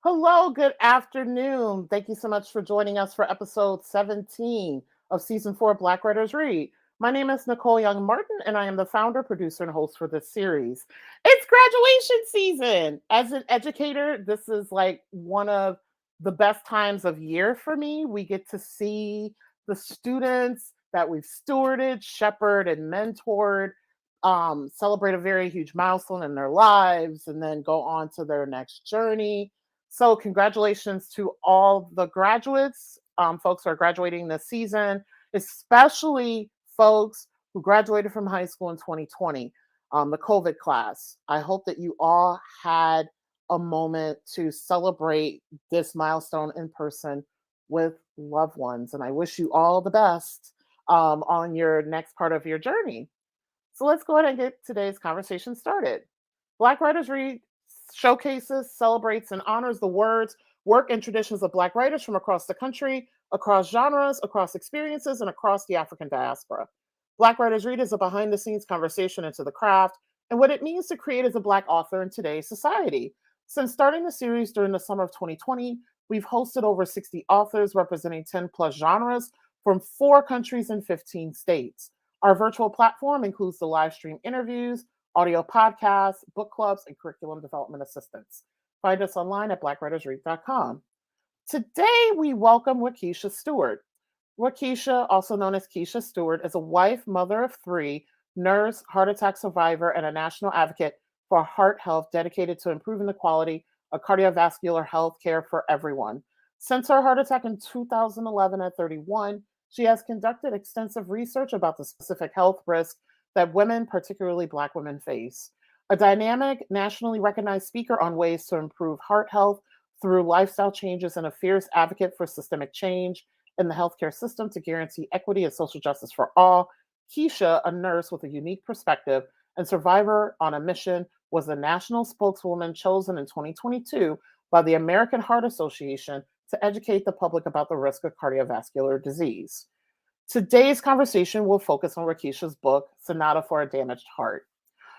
Hello, good afternoon. Thank you so much for joining us for episode 17 of season 4 of Black Writers Read. My name is Nicole Young Martin, and I am the founder, producer, and host for this series. It's graduation season. As an educator, this is like one of the best times of year for me. We get to see the students that we've stewarded, shepherded, and mentored celebrate a very huge milestone in their lives, and then go on to their next journey. So, congratulations to all the graduates, folks who are graduating this season, especially folks who graduated from high school in 2020, the COVID class. I hope that you all had a moment to celebrate this milestone in person with loved ones. And I wish you all the best on your next part of your journey. So let's go ahead and get today's conversation started. Black Writers Read showcases, celebrates, and honors the words, work, and traditions of Black writers from across the country, across genres, across experiences, and across the African diaspora. Black Writers Read is a behind the scenes conversation into the craft and what it means to create as a Black author in today's society. Since starting the series during the summer of 2020, we've hosted over 60 authors representing 10 plus genres from 4 countries and 15 states. Our virtual platform includes the live stream interviews, audio podcasts, book clubs, and curriculum development assistance. Find us online at blackwritersread.com. Today, we welcome Wakisha Stewart. Wakisha, also known as Kisha Stewart, is a wife, mother of 3, nurse, heart attack survivor, and a national advocate for heart health dedicated to improving the quality of cardiovascular health care for everyone. Since her heart attack in 2011 at 31, she has conducted extensive research about the specific health risks that women, particularly Black women, face. A dynamic, nationally recognized speaker on ways to improve heart health through lifestyle changes and a fierce advocate for systemic change in the healthcare system to guarantee equity and social justice for all, Kisha, a nurse with a unique perspective and survivor on a mission, was the national spokeswoman chosen in 2022 by the American Heart Association to educate the public about the risk of cardiovascular disease. Today's conversation will focus on Rakisha's book, Sonata for a Damaged Heart.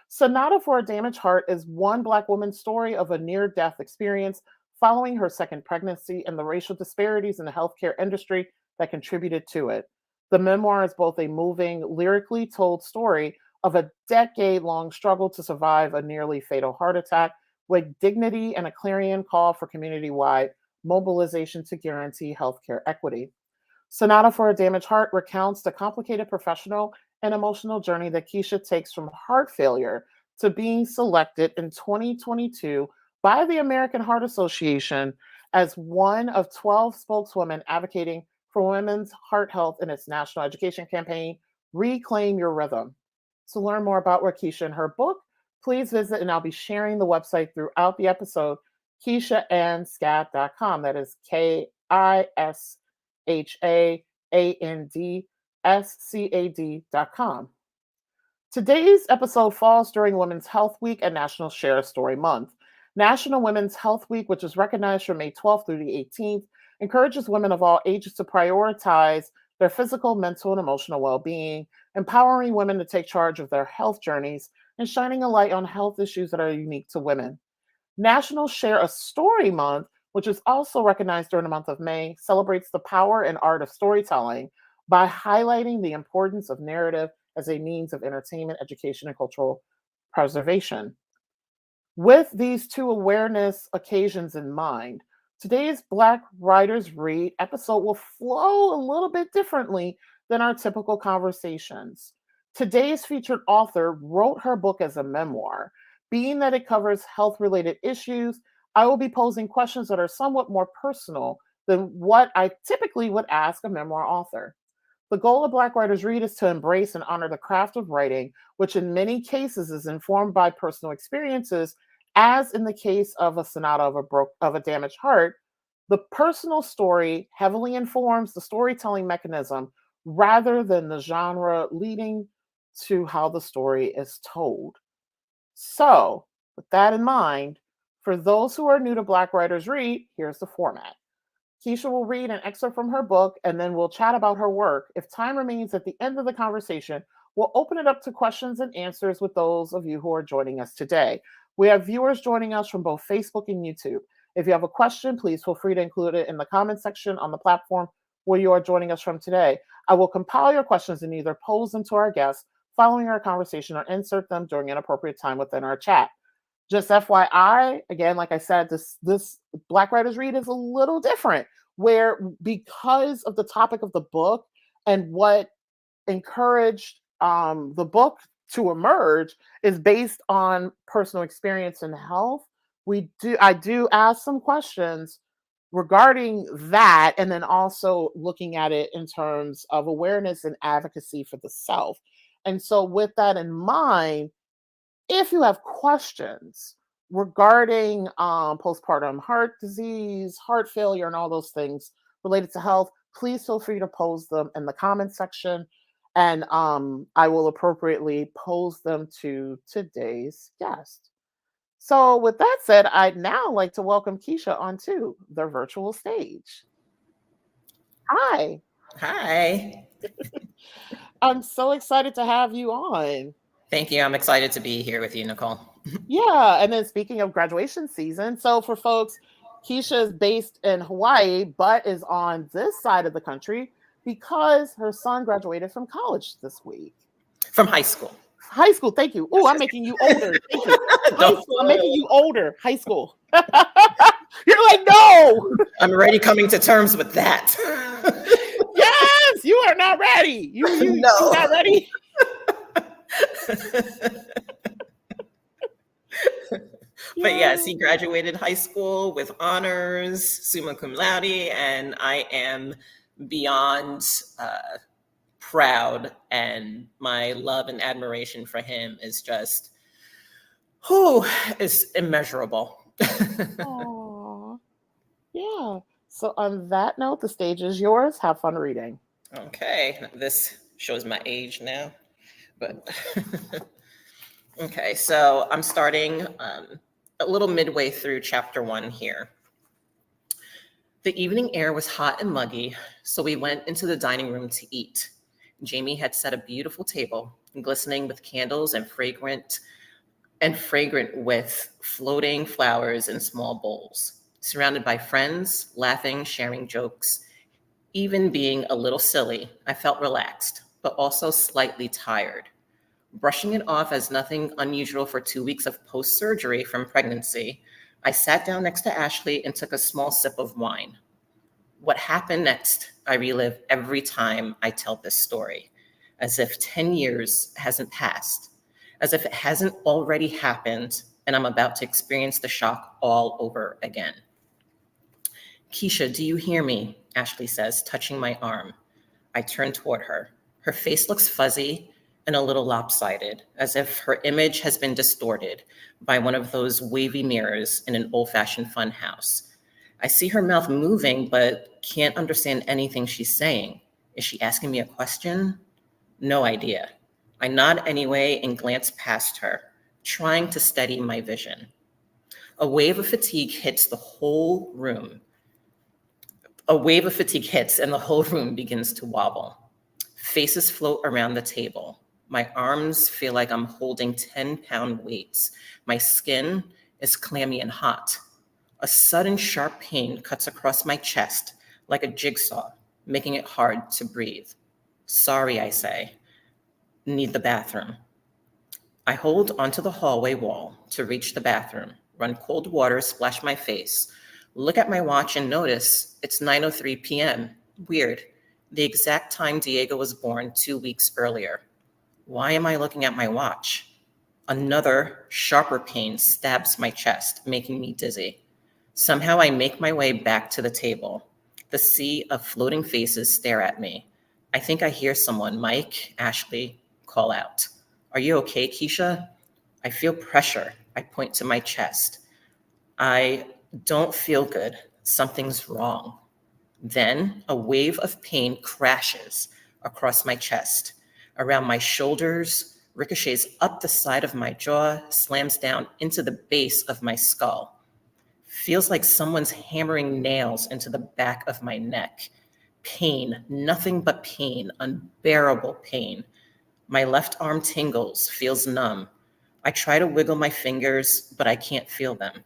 Sonata for a Damaged Heart is one Black woman's story of a near death experience following her second pregnancy and the racial disparities in the healthcare industry that contributed to it. The memoir is both a moving, lyrically told story of a decade long struggle to survive a nearly fatal heart attack with dignity and a clarion call for community wide mobilization to guarantee healthcare equity. Sonata for a Damaged Heart recounts the complicated professional and emotional journey that Kisha takes from heart failure to being selected in 2022 by the American Heart Association as one of 12 spokeswomen advocating for women's heart health in its national education campaign, Reclaim Your Rhythm. To learn more about Rakisha and her book, please visit, and I'll be sharing the website throughout the episode, KishaAndScad.com. That is KishaAndScad.com. Today's episode falls during Women's Health Week and National Share a Story Month. National Women's Health Week, which is recognized from May 12th through the 18th, encourages women of all ages to prioritize their physical, mental, and emotional well being, empowering women to take charge of their health journeys, and shining a light on health issues that are unique to women. National Share a Story Month, which is also recognized during the month of May, celebrates the power and art of storytelling by highlighting the importance of narrative as a means of entertainment, education, and cultural preservation. With these 2 awareness occasions in mind, today's Black Writers Read episode will flow a little bit differently than our typical conversations. Today's featured author wrote her book as a memoir. Being that it covers health related issues, I will be posing questions that are somewhat more personal than what I typically would ask a memoir author. The goal of Black Writers Read is to embrace and honor the craft of writing, which in many cases is informed by personal experiences, as in the case of a sonata of a damaged heart. The personal story heavily informs the storytelling mechanism rather than the genre leading to how the story is told. So, with that in mind, for those who are new to Black Writers Read, here's the format. Kisha will read an excerpt from her book, and then we'll chat about her work. If time remains at the end of the conversation, we'll open it up to questions and answers with those of you who are joining us today. We have viewers joining us from both Facebook and YouTube. If you have a question, please feel free to include it in the comment section on the platform where you are joining us from today. I will compile your questions and either pose them to our guests following our conversation or insert them during an appropriate time within our chat. Just FYI, again, like I said, this Black Writers Read is a little different, where because of the topic of the book and what encouraged the book to emerge is based on personal experience and health. I do ask some questions regarding that, and then also looking at it in terms of awareness and advocacy for the self. And so, with that in mind, if you have questions regarding postpartum heart disease, heart failure, and all those things related to health, please feel free to pose them in the comment section, and I will appropriately pose them to today's guest. So, with that said, I'd now like to welcome Kisha onto the virtual stage. Hi. Hi. I'm so excited to have you on. Thank you. I'm excited to be here with you, Nicole. Yeah, and then speaking of graduation season, so for folks, Kisha is based in Hawaii, but is on this side of the country because her son graduated from college this week. From high school. High school, thank you. Oh, I'm making you older. Thank you. High school, I'm making you older. High school. You're like, no. I'm already coming to terms with that. Yes, you are not ready. You're not ready. But yes, he graduated high school with honors, summa cum laude, and I am beyond proud, and my love and admiration for him is just, is immeasurable. Aww. Yeah. So on that note, the stage is yours. Have fun reading. Okay, this shows my age now, but okay, so I'm starting a little midway through chapter 1 here. The evening air was hot and muggy, so we went into the dining room to eat. Jamie had set a beautiful table, glistening with candles and fragrant with floating flowers in small bowls. Surrounded by friends, laughing, sharing jokes, even being a little silly, I felt relaxed, but also slightly tired. Brushing it off as nothing unusual for 2 weeks of post-surgery from pregnancy, I sat down next to Ashley and took a small sip of wine. What happened next, I relive every time I tell this story, as if 10 years hasn't passed, as if it hasn't already happened, and I'm about to experience the shock all over again. Kisha, do you hear me? Ashley says, touching my arm. I turn toward her. Her face looks fuzzy and a little lopsided, as if her image has been distorted by one of those wavy mirrors in an old-fashioned fun house. I see her mouth moving, but can't understand anything she's saying. Is she asking me a question? No idea. I nod anyway and glance past her, trying to steady my vision. A wave of fatigue hits and the whole room begins to wobble. Faces float around the table. My arms feel like I'm holding 10-pound weights. My skin is clammy and hot. A sudden sharp pain cuts across my chest like a jigsaw, making it hard to breathe. Sorry, I say. Need the bathroom. I hold onto the hallway wall to reach the bathroom, run cold water, splash my face, look at my watch and notice it's 9:03 p.m. Weird. The exact time Diego was born 2 weeks earlier. Why am I looking at my watch? Another sharper pain stabs my chest, making me dizzy. Somehow I make my way back to the table. The sea of floating faces stare at me. I think I hear someone, Mike, Ashley, call out. Are you okay, Kisha? I feel pressure. I point to my chest. I don't feel good. Something's wrong. Then a wave of pain crashes across my chest, around my shoulders, ricochets up the side of my jaw, slams down into the base of my skull. Feels like someone's hammering nails into the back of my neck. Pain, nothing but pain, unbearable pain. My left arm tingles, feels numb. I try to wiggle my fingers, but I can't feel them.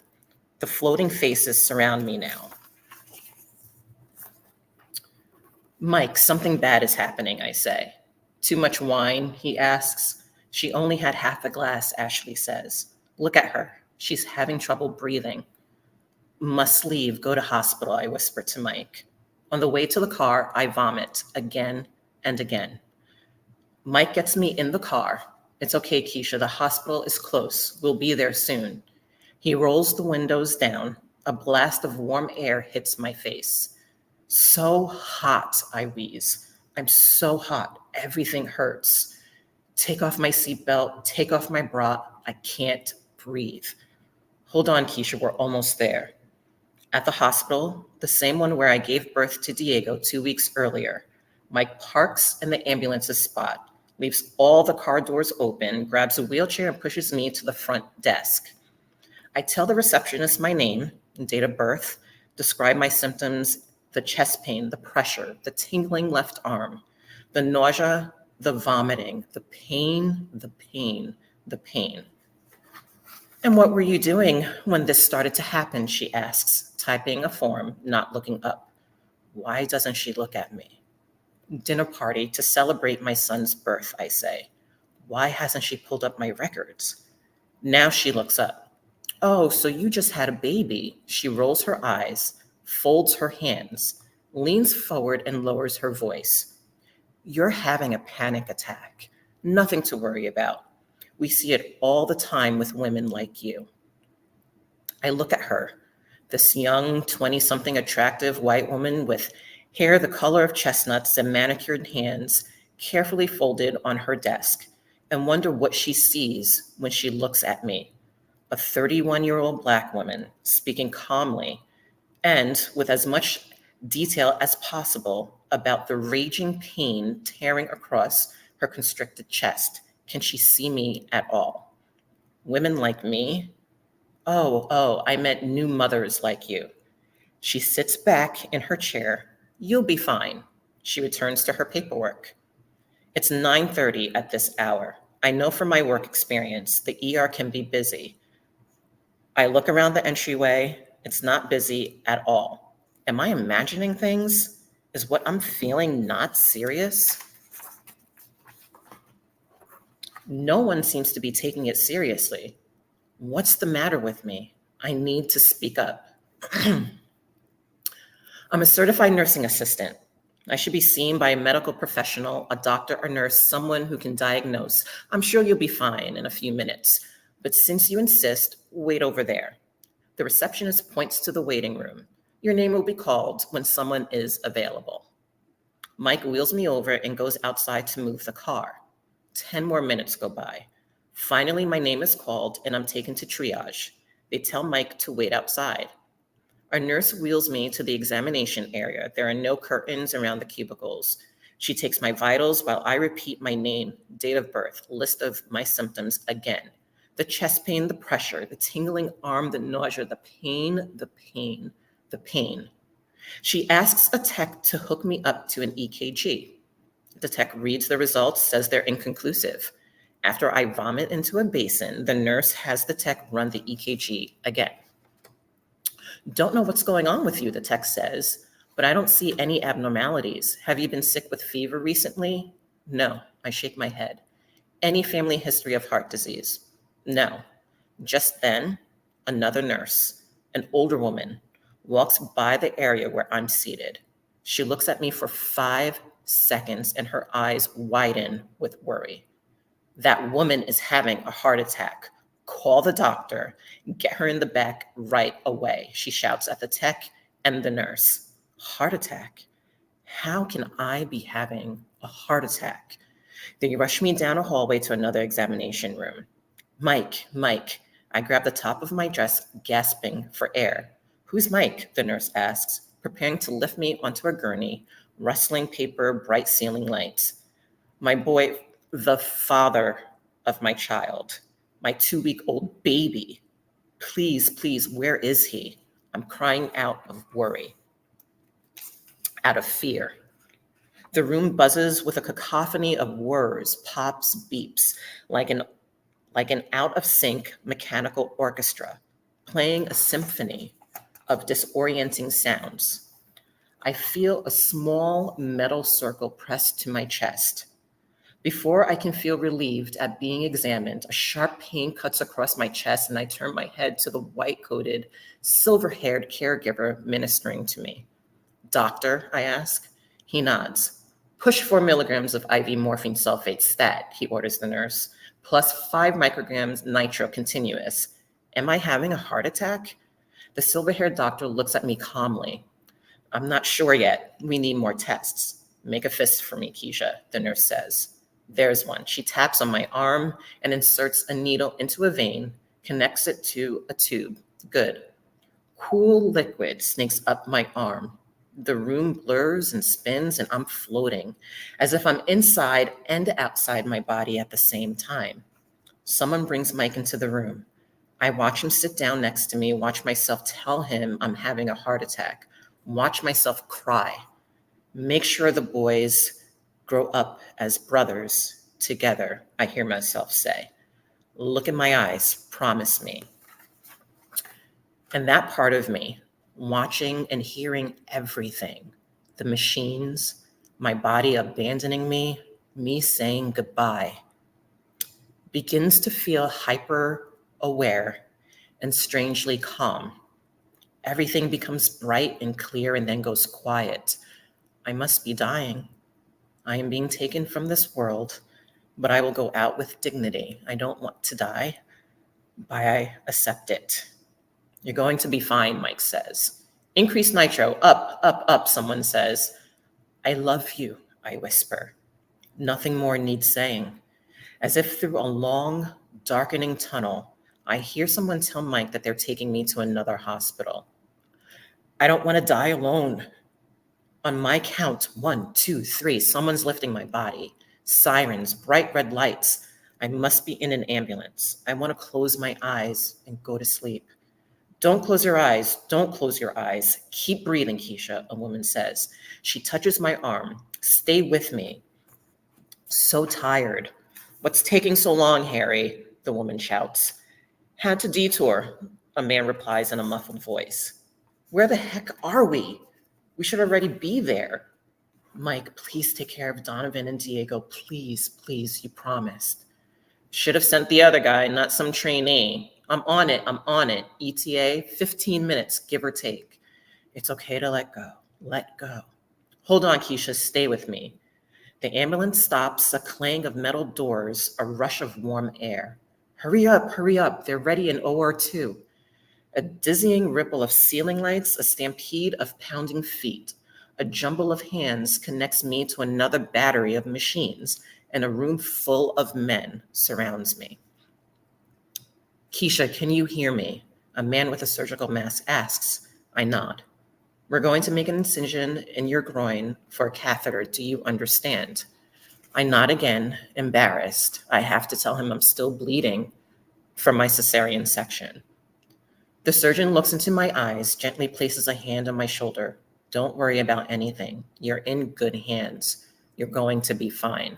The floating faces surround me now. Mike, something bad is happening, I say. Too much wine, he asks. She only had half a glass, Ashley says. Look at her. She's having trouble breathing. Must leave, go to hospital, I whisper to Mike. On the way to the car, I vomit again and again. Mike gets me in the car. It's okay, Kisha, the hospital is close. We'll be there soon. He rolls the windows down. A blast of warm air hits my face. So hot, I wheeze. I'm so hot. Everything hurts. Take off my seatbelt. Take off my bra. I can't breathe. Hold on, Kisha. We're almost there. At the hospital, the same one where I gave birth to Diego 2 weeks earlier, Mike parks in the ambulance's spot, leaves all the car doors open, grabs a wheelchair and pushes me to the front desk. I tell the receptionist my name and date of birth, describe my symptoms, the chest pain, the pressure, the tingling left arm, the nausea, the vomiting, the pain, the pain, the pain. And what were you doing when this started to happen, she asks, typing a form, not looking up. Why doesn't she look at me? Dinner party to celebrate my son's birth, I say. Why hasn't she pulled up my records? Now she looks up. Oh, so you just had a baby. She rolls her eyes, folds her hands, leans forward and lowers her voice. You're having a panic attack. Nothing to worry about. We see it all the time with women like you. I look at her, this young 20-something attractive white woman with hair the color of chestnuts and manicured hands carefully folded on her desk, and wonder what she sees when she looks at me, a 31-year-old Black woman speaking calmly and with as much detail as possible about the raging pain tearing across her constricted chest. Can she see me at all? Women like me? Oh, I meant new mothers like you. She sits back in her chair. You'll be fine. She returns to her paperwork. It's 9:30 at this hour. I know from my work experience, the ER can be busy. I look around the entryway. It's not busy at all. Am I imagining things? Is what I'm feeling not serious? No one seems to be taking it seriously. What's the matter with me? I need to speak up. I'm a certified nursing assistant. I should be seen by a medical professional, a doctor or nurse, someone who can diagnose. I'm sure you'll be fine in a few minutes. But since you insist, wait over there. The receptionist points to the waiting room. Your name will be called when someone is available. Mike wheels me over and goes outside to move the car. 10 more minutes go by. Finally, my name is called and I'm taken to triage. They tell Mike to wait outside. Our nurse wheels me to the examination area. There are no curtains around the cubicles. She takes my vitals while I repeat my name, date of birth, list of my symptoms again. The chest pain, the pressure, the tingling arm, the nausea, the pain, the pain, the pain. She asks a tech to hook me up to an EKG. The tech reads the results, says they're inconclusive. After I vomit into a basin, the nurse has the tech run the EKG again. Don't know what's going on with you, the tech says, but I don't see any abnormalities. Have you been sick with fever recently? No, I shake my head. Any family history of heart disease? No. Just then, another nurse, an older woman, walks by the area where I'm seated. She looks at me for 5 seconds and her eyes widen with worry. That woman is having a heart attack. Call the doctor. Get her in the back right away, she shouts at the tech and the nurse. Heart attack? How can I be having a heart attack? They rush me down a hallway to another examination room. Mike. I grab the top of my dress, gasping for air. Who's Mike? The nurse asks, preparing to lift me onto a gurney, rustling paper, bright ceiling lights. My boy, the father of my child, my 2-week-old baby. Please, where is he? I'm crying out of worry, out of fear. The room buzzes with a cacophony of whirs, pops, beeps, like an out-of-sync mechanical orchestra. playing a symphony of disorienting sounds. I feel a small metal circle pressed to my chest. Before I can feel relieved at being examined, a sharp pain cuts across my chest and I turn my head to the white-coated, silver-haired caregiver ministering to me. "Doctor," I ask. He nods. "Push 4 milligrams of IV morphine sulfate stat," he orders the nurse, "plus 5 micrograms nitro continuous. Am I having a heart attack?" The silver-haired doctor looks at me calmly. "I'm not sure yet. We need more tests." "Make a fist for me, Kisha," the nurse says. There's one. She taps on my arm and inserts a needle into a vein, connects it to a tube. Good. Cool liquid snakes up my arm. The room blurs and spins and I'm floating, as if I'm inside and outside my body at the same time. Someone brings Mike into the room. I watch him sit down next to me, watch myself tell him I'm having a heart attack, watch myself cry. Make sure the boys grow up as brothers together, I hear myself say. Look in my eyes, promise me. And that part of me, watching and hearing everything, the machines, my body abandoning me, me saying goodbye, begins to feel hyper aware and strangely calm. Everything becomes bright and clear and then goes quiet. I must be dying. I am being taken from this world, but I will go out with dignity. I don't want to die, but I accept it. You're going to be fine, Mike says. Increase nitro, up, up, up, someone says. I love you, I whisper. Nothing more needs saying. As if through a long, darkening tunnel, I hear someone tell Mike that they're taking me to another hospital. I don't want to die alone. On my count, 1, 2, 3, someone's lifting my body. Sirens, bright red lights. I must be in an ambulance. I want to close my eyes and go to sleep. Don't close your eyes. Don't close your eyes. Keep breathing, Kisha, a woman says. She touches my arm. Stay with me. So tired. What's taking so long, Harry? The woman shouts. Had to detour, a man replies in a muffled voice. Where the heck are we? We should already be there. Mike, please take care of Donovan and Diego. Please, please, you promised. Should have sent the other guy, not some trainee. I'm on it. ETA, 15 minutes, give or take. It's okay to let go. Let go. Hold on, Kisha, stay with me. The ambulance stops, a clang of metal doors, a rush of warm air. Hurry up, they're ready in OR2. A dizzying ripple of ceiling lights, a stampede of pounding feet. A jumble of hands connects me to another battery of machines, and a room full of men surrounds me. Kisha, can you hear me? A man with a surgical mask asks. I nod. We're going to make an incision in your groin for a catheter. Do you understand? I nod again, embarrassed. I have to tell him I'm still bleeding from my cesarean section. The surgeon looks into my eyes, gently places a hand on my shoulder. Don't worry about anything. You're in good hands. You're going to be fine.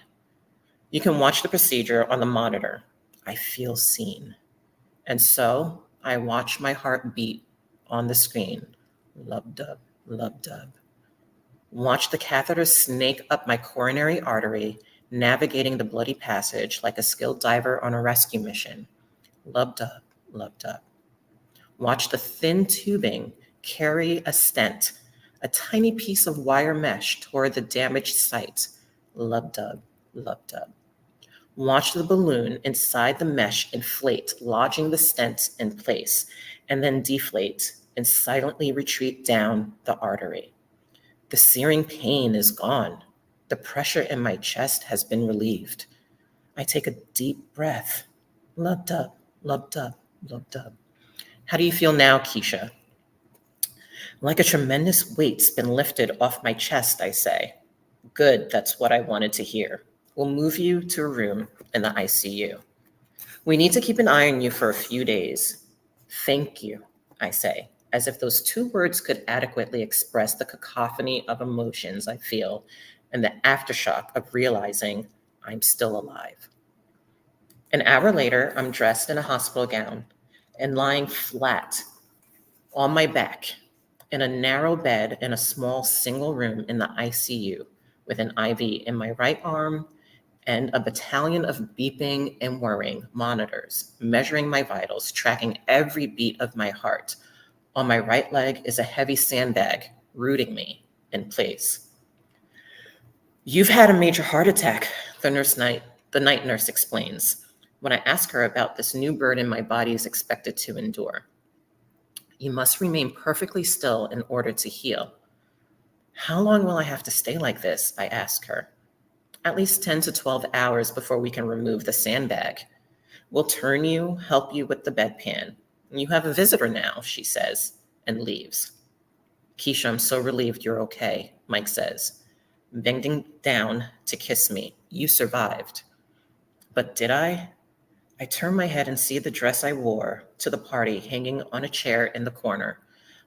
You can watch the procedure on the monitor. I feel seen. And so I watch my heart beat on the screen. Lub-dub, lub-dub. Watch the catheter snake up my coronary artery, navigating the bloody passage like a skilled diver on a rescue mission. Lub-dub, lub-dub. Watch the thin tubing carry a stent, a tiny piece of wire mesh toward the damaged site. Lub-dub, lub-dub. Watch the balloon inside the mesh inflate, lodging the stent in place, and then deflate and silently retreat down the artery. The searing pain is gone. The pressure in my chest has been relieved. I take a deep breath. Lub-dub, lub-dub, lub-dub. How do you feel now, Kisha? Like a tremendous weight's been lifted off my chest, I say. Good, that's what I wanted to hear. We'll move you to a room in the ICU. We need to keep an eye on you for a few days. Thank you, I say, as if those 2 words could adequately express the cacophony of emotions I feel and the aftershock of realizing I'm still alive. An hour later, I'm dressed in a hospital gown. and lying flat on my back in a narrow bed in a small single room in the ICU with an IV in my right arm and a battalion of beeping and whirring monitors, measuring my vitals, tracking every beat of my heart. On my right leg is a heavy sandbag rooting me in place. You've had a major heart attack, the night nurse explains, when I ask her about this new burden my body is expected to endure. You must remain perfectly still in order to heal. How long will I have to stay like this? I ask her. At least 10 to 12 hours before we can remove the sandbag. We'll turn you, help you with the bedpan. You have a visitor now, she says, and leaves. Kisha, I'm so relieved you're okay, Mike says, bending down to kiss me. You survived. But did I? I turn my head and see the dress I wore to the party hanging on a chair in the corner,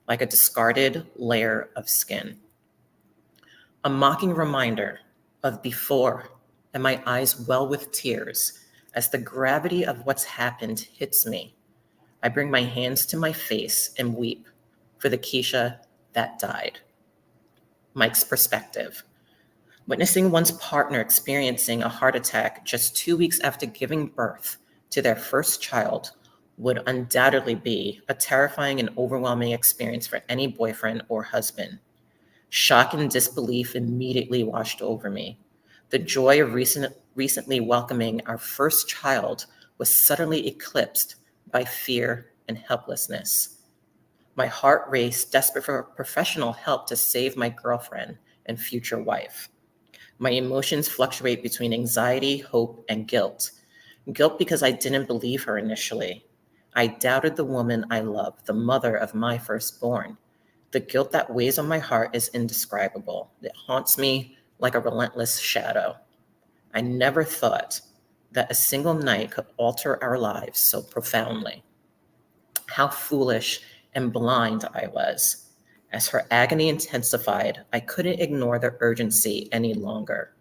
like a discarded layer of skin. A mocking reminder of before, and my eyes well with tears as the gravity of what's happened hits me. I bring my hands to my face and weep for the Kisha that died. Mike's perspective. Witnessing one's partner experiencing a heart attack just 2 weeks after giving birth to their first child would undoubtedly be a terrifying and overwhelming experience for any boyfriend or husband. Shock and disbelief immediately washed over me. The joy of recently welcoming our first child was suddenly eclipsed by fear and helplessness. My heart raced, desperate for professional help to save my girlfriend and future wife. My emotions fluctuate between anxiety, hope, and guilt. Guilt because I didn't believe her initially. I doubted the woman I love, the mother of my firstborn. The guilt that weighs on my heart is indescribable. It haunts me like a relentless shadow. I never thought that a single night could alter our lives so profoundly. How foolish and blind I was. As her agony intensified, I couldn't ignore the urgency any longer.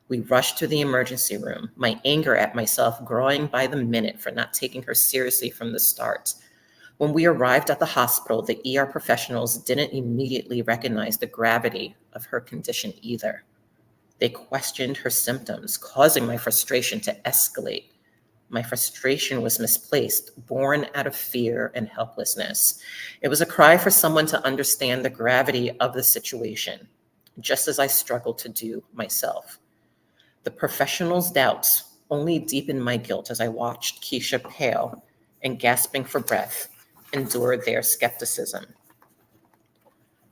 We rushed to the emergency room, my anger at myself growing by the minute for not taking her seriously from the start. When we arrived at the hospital, the ER professionals didn't immediately recognize the gravity of her condition either. They questioned her symptoms, causing my frustration to escalate. My frustration was misplaced, born out of fear and helplessness. It was a cry for someone to understand the gravity of the situation, just as I struggled to do myself. The professionals' doubts only deepened my guilt as I watched Kisha, pale and gasping for breath, endure their skepticism.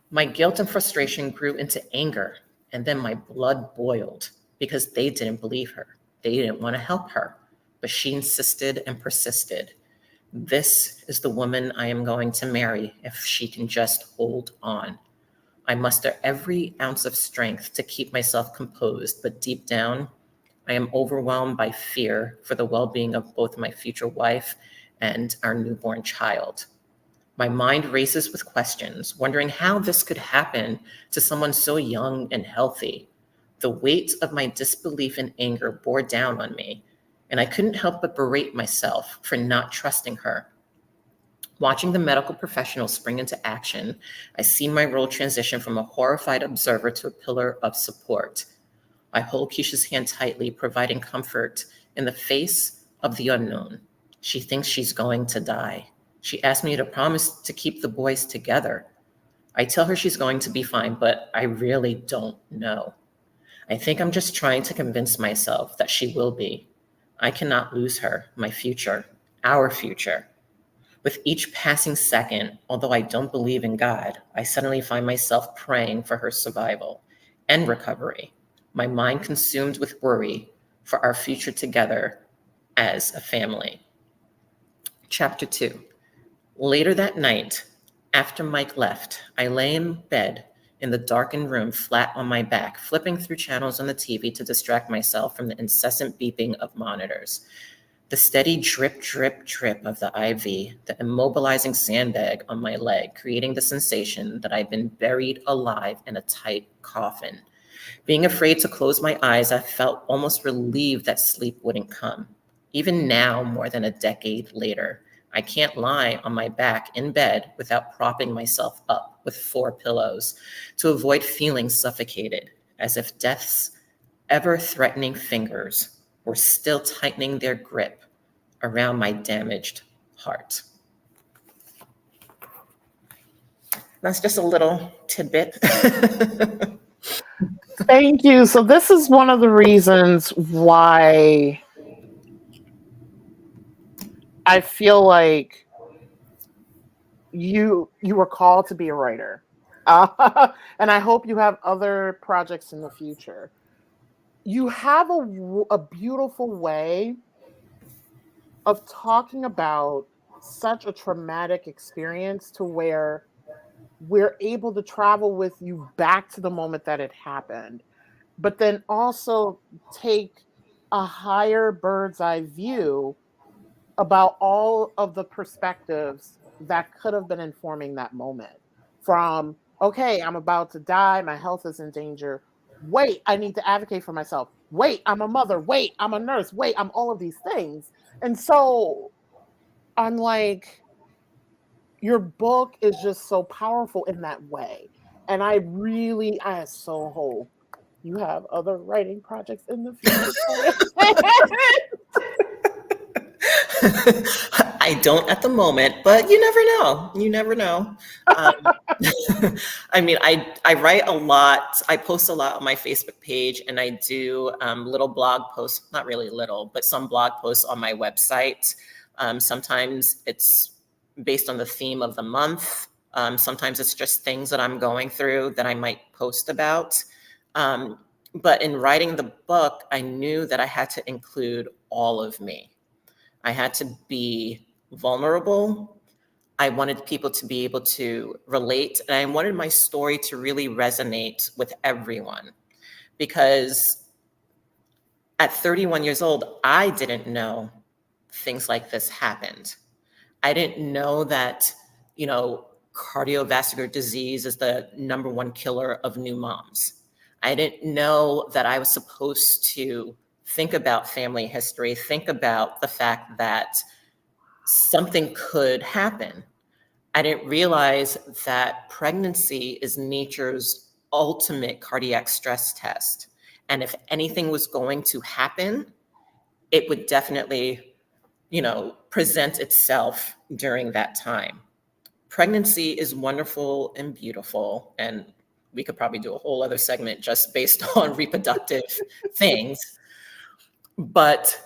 My guilt and frustration grew into anger, and then my blood boiled because they didn't believe her. They didn't want to help her, but she insisted and persisted. This is the woman I am going to marry if she can just hold on. I muster every ounce of strength to keep myself composed, but deep down, I am overwhelmed by fear for the well-being of both my future wife and our newborn child. My mind races with questions, wondering how this could happen to someone so young and healthy. The weight of my disbelief and anger bore down on me, and I couldn't help but berate myself for not trusting her. Watching the medical professionals spring into action, I see my role transition from a horrified observer to a pillar of support. I hold Kisha's hand tightly, providing comfort in the face of the unknown. She thinks she's going to die. She asked me to promise to keep the boys together. I tell her she's going to be fine, but I really don't know. I think I'm just trying to convince myself that she will be. I cannot lose her, my future, our future. With each passing second, although I don't believe in God, I suddenly find myself praying for her survival and recovery, my mind consumed with worry for our future together as a family. Chapter 2. Later that night, after Mike left, I lay in bed in the darkened room, flat on my back, flipping through channels on the TV to distract myself from the incessant beeping of monitors. The steady drip, drip, drip of the IV, the immobilizing sandbag on my leg, creating the sensation that I'd been buried alive in a tight coffin. Being afraid to close my eyes, I felt almost relieved that sleep wouldn't come. Even now, more than a decade later, I can't lie on my back in bed without propping myself up with 4 pillows to avoid feeling suffocated, as if death's ever-threatening fingers were still tightening their grip around my damaged heart. That's just a little tidbit. Thank you. So this is one of the reasons why I feel like you were called to be a writer. And I hope you have other projects in the future. You have a beautiful way of talking about such a traumatic experience to where we're able to travel with you back to the moment that it happened, but then also take a higher bird's eye view about all of the perspectives that could have been informing that moment. From, okay, I'm about to die, my health is in danger. Wait, I need to advocate for myself. Wait, I'm a mother. Wait, I'm a nurse. Wait, I'm all of these things. And so I'm like, your book is just so powerful in that way. And I so hope you have other writing projects in the future. I don't at the moment, but you never know. You never know. I mean, I write a lot. I post a lot on my Facebook page, and I do little blog posts, not really little, but some blog posts on my website. Sometimes it's based on the theme of the month. Sometimes it's just things that I'm going through that I might post about. But in writing the book, I knew that I had to include all of me. I had to be vulnerable. I wanted people to be able to relate, and I wanted my story to really resonate with everyone. Because at 31 years old, I didn't know things like this happened. I didn't know that, cardiovascular disease is the #1 killer of new moms. I didn't know that I was supposed to think about family history, think about the fact that something could happen. I didn't realize that pregnancy is nature's ultimate cardiac stress test. And if anything was going to happen, it would definitely, present itself during that time. Pregnancy is wonderful and beautiful, and we could probably do a whole other segment just based on reproductive things. But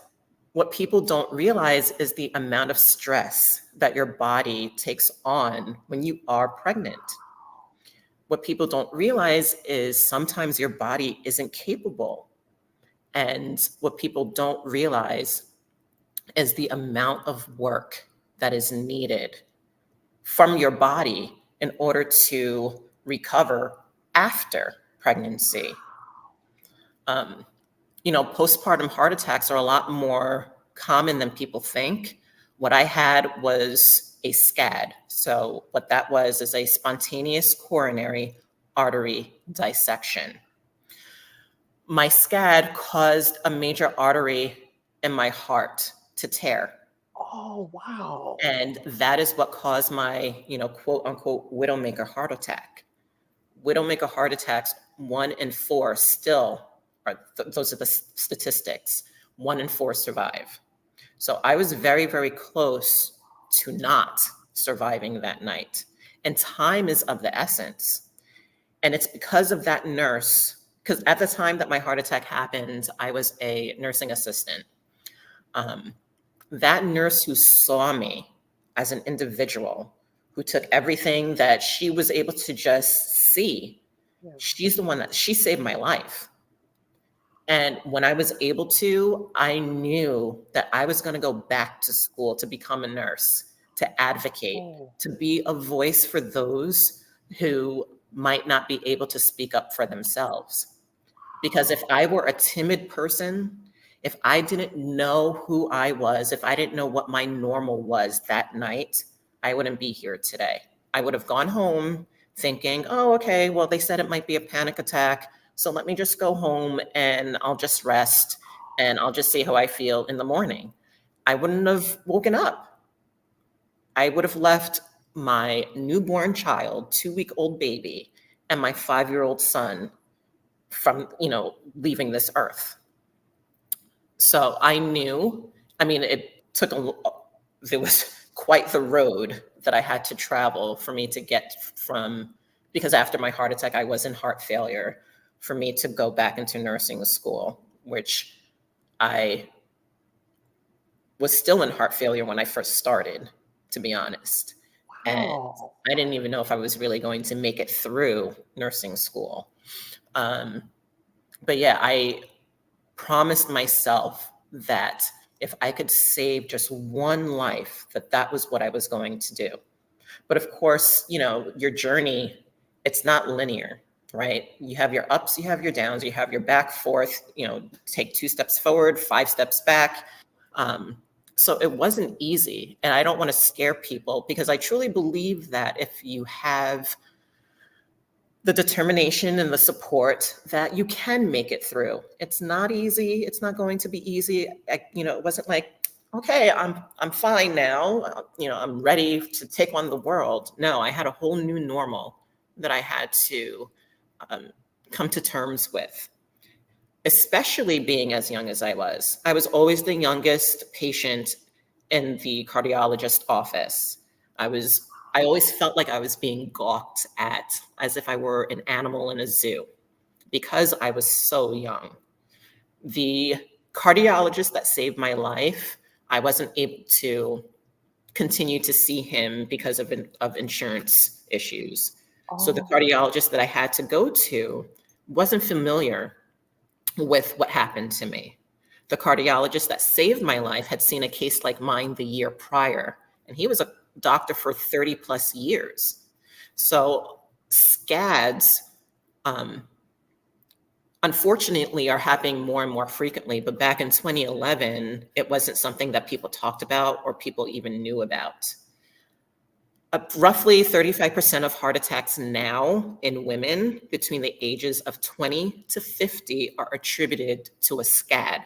what people don't realize is the amount of stress that your body takes on when you are pregnant. What people don't realize is sometimes your body isn't capable. And what people don't realize is the amount of work that is needed from your body in order to recover after pregnancy. Postpartum heart attacks are a lot more common than people think. What I had was a SCAD. So what that was is a spontaneous coronary artery dissection. My SCAD caused a major artery in my heart to tear. Oh, wow. And that is what caused my, quote unquote, widowmaker heart attack. Widowmaker heart attacks, 1 in 4 still those are the statistics. 1 in 4 survive. So I was very, very close to not surviving that night. And time is of the essence. And it's because of that nurse, because at the time that my heart attack happened, I was a nursing assistant. That nurse who saw me as an individual, who took everything that she was able to just see, she's the one she saved my life. And when I was able to, I knew that I was going to go back to school to become a nurse, to advocate, to be a voice for those who might not be able to speak up for themselves. Because if I were a timid person, if I didn't know who I was, if I didn't know what my normal was that night, I wouldn't be here today. I would have gone home thinking, oh, okay, well, they said it might be a panic attack. So let me just go home and I'll just rest and I'll just see how I feel in the morning. I wouldn't have woken up. I would have left my newborn child, 2-week-old baby, and my 5-year-old son from, leaving this earth. So I knew, there was quite the road that I had to travel for me to get from, because after my heart attack, I was in heart failure, for me to go back into nursing school, which I was still in heart failure when I first started, to be honest. And Wow. I didn't even know if I was really going to make it through nursing school. But yeah, I promised myself that if I could save just one life, that was what I was going to do. But of course, your journey, it's not linear, right? You have your ups, you have your downs, you have your back, forth, take 2 steps forward, 5 steps back. So it wasn't easy. And I don't want to scare people, because I truly believe that if you have the determination and the support, that you can make it through. It's not easy. It's not going to be easy. It wasn't like, okay, I'm fine now. I'm ready to take on the world. No, I had a whole new normal that I had to come to terms with, especially being as young as I was. I was always the youngest patient in the cardiologist office. I always felt like I was being gawked at, as if I were an animal in a zoo, because I was so young. The cardiologist that saved my life, I wasn't able to continue to see him because of insurance issues. So the Oh, cardiologist that I had to go to wasn't familiar with what happened to me. The cardiologist that saved my life had seen a case like mine the year prior, and he was a doctor for 30 plus years. So scads, unfortunately, are happening more and more frequently. But back in 2011, it wasn't something that people talked about or people even knew about. Roughly 35% of heart attacks now in women between the ages of 20 to 50 are attributed to a SCAD.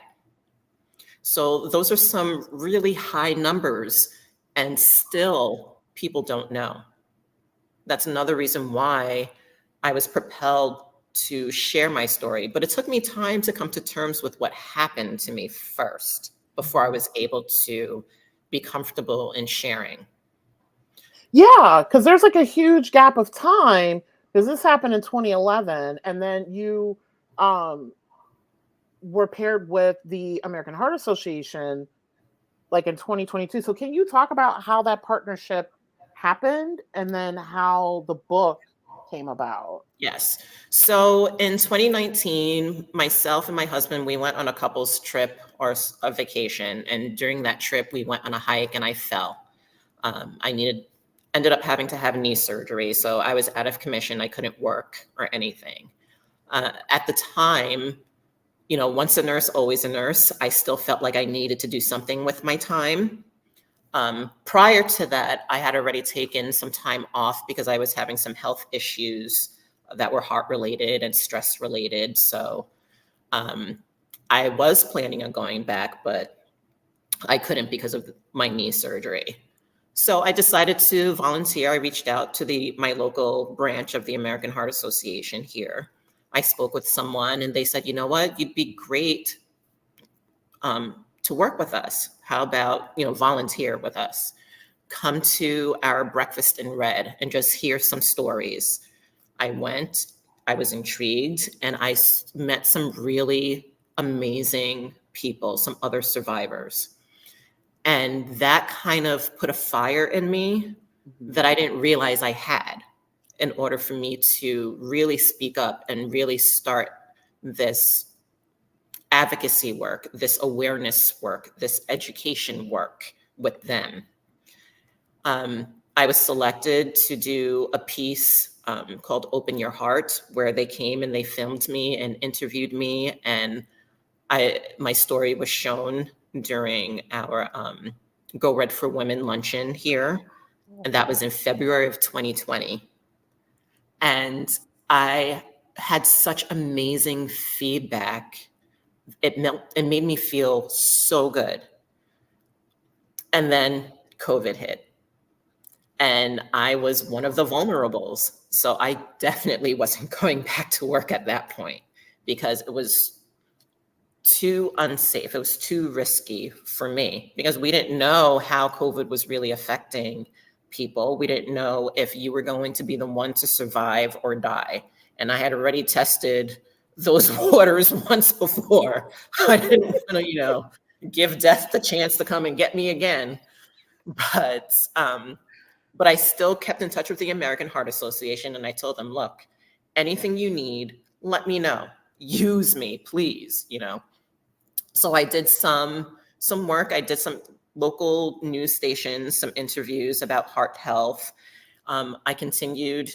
So those are some really high numbers, and still people don't know. That's another reason why I was propelled to share my story. But it took me time to come to terms with what happened to me first before I was able to be comfortable in sharing. yeah, because there's like a huge gap of time, because this happened in 2011, and then you um, were paired with the American Heart Association like in 2022. So can you talk about how that partnership happened and then how the book came about? Yes. So in 2019, myself and my husband, we went on a couple's trip or a vacation. And during that trip, we went on a hike and I fell. Ended up having to have knee surgery. So I was out of commission. I couldn't work or anything. At the time, once a nurse, always a nurse. I still felt like I needed to do something with my time. Prior to that, I had already taken some time off because I was having some health issues that were heart related and stress related. So I was planning on going back, but I couldn't because of my knee surgery. So I decided to volunteer. I reached out to my local branch of the American Heart Association here. I spoke with someone and they said, you know what, you'd be great to work with us. How about, volunteer with us? Come to our breakfast in red and just hear some stories. I went, I was intrigued, and I met some really amazing people, some other survivors. And that kind of put a fire in me that I didn't realize I had, in order for me to really speak up and really start this advocacy work, this awareness work, this education work with them. I was selected to do a piece called Open Your Heart, where they came and they filmed me and interviewed me. And my story was shown during our Go Red for Women luncheon here. And that was in February of 2020. And I had such amazing feedback. It made me feel so good. And then COVID hit. And I was one of the vulnerables. So I definitely wasn't going back to work at that point because it was too unsafe. It was too risky for me because we didn't know how COVID was really affecting people. We didn't know if you were going to be the one to survive or die. And I had already tested those waters once before. I didn't want to, give death the chance to come and get me again. But I still kept in touch with the American Heart Association, and I told them, look, anything you need, let me know. Use me, please, So I did some work. I did some local news stations, some interviews about heart health. I continued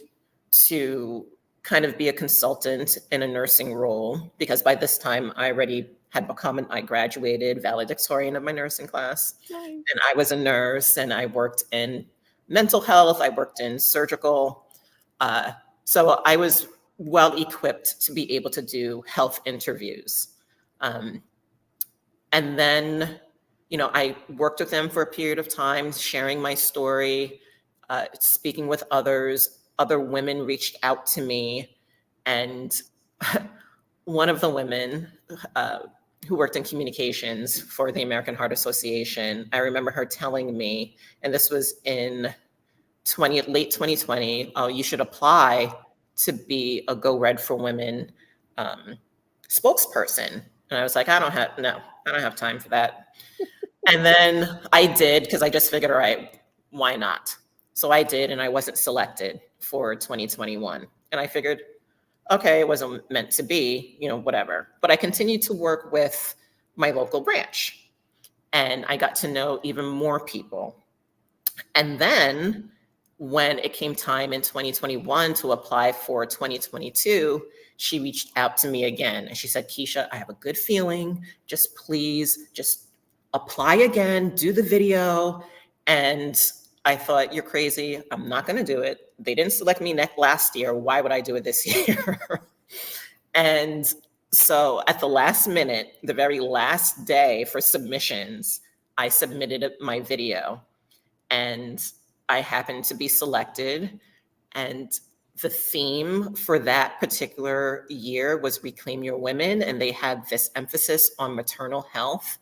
to kind of be a consultant in a nursing role because by this time I already had become I graduated valedictorian of my nursing class. Nice. And I was a nurse and I worked in mental health. I worked in surgical. So I was well equipped to be able to do health interviews. And then, I worked with them for a period of time, sharing my story, speaking with others. Other women reached out to me. And one of the women who worked in communications for the American Heart Association, I remember her telling me, and this was in late 2020, oh, you should apply to be a Go Red for Women spokesperson. And I was like, I don't have time for that. And then I did, because I just figured, all right, why not? So I did, and I wasn't selected for 2021. And I figured, okay, it wasn't meant to be, whatever. But I continued to work with my local branch. And I got to know even more people. And then when it came time in 2021 to apply for 2022, she reached out to me again. And she said, Kisha, I have a good feeling. Please apply again, do the video. And I thought, you're crazy. I'm not going to do it. They didn't select me last year. Why would I do it this year? And so at the last minute, the very last day for submissions, I submitted my video and I happened to be selected. And the theme for that particular year was Reclaim Your Women. And they had this emphasis on maternal health.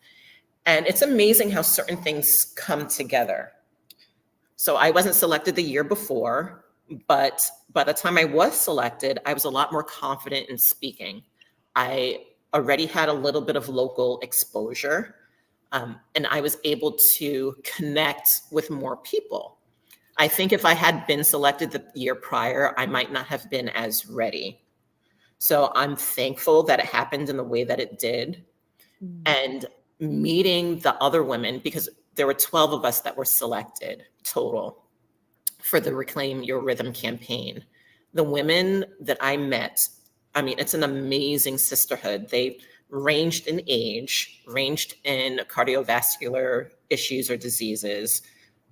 And it's amazing how certain things come together. So I wasn't selected the year before, but by the time I was selected, I was a lot more confident in speaking. I already had a little bit of local exposure, and I was able to connect with more people. I think if I had been selected the year prior, I might not have been as ready. So I'm thankful that it happened in the way that it did. Mm. And meeting the other women, because there were 12 of us that were selected total for the Reclaim Your Rhythm campaign. The women that I met, it's an amazing sisterhood. They ranged in age, ranged in cardiovascular issues or diseases.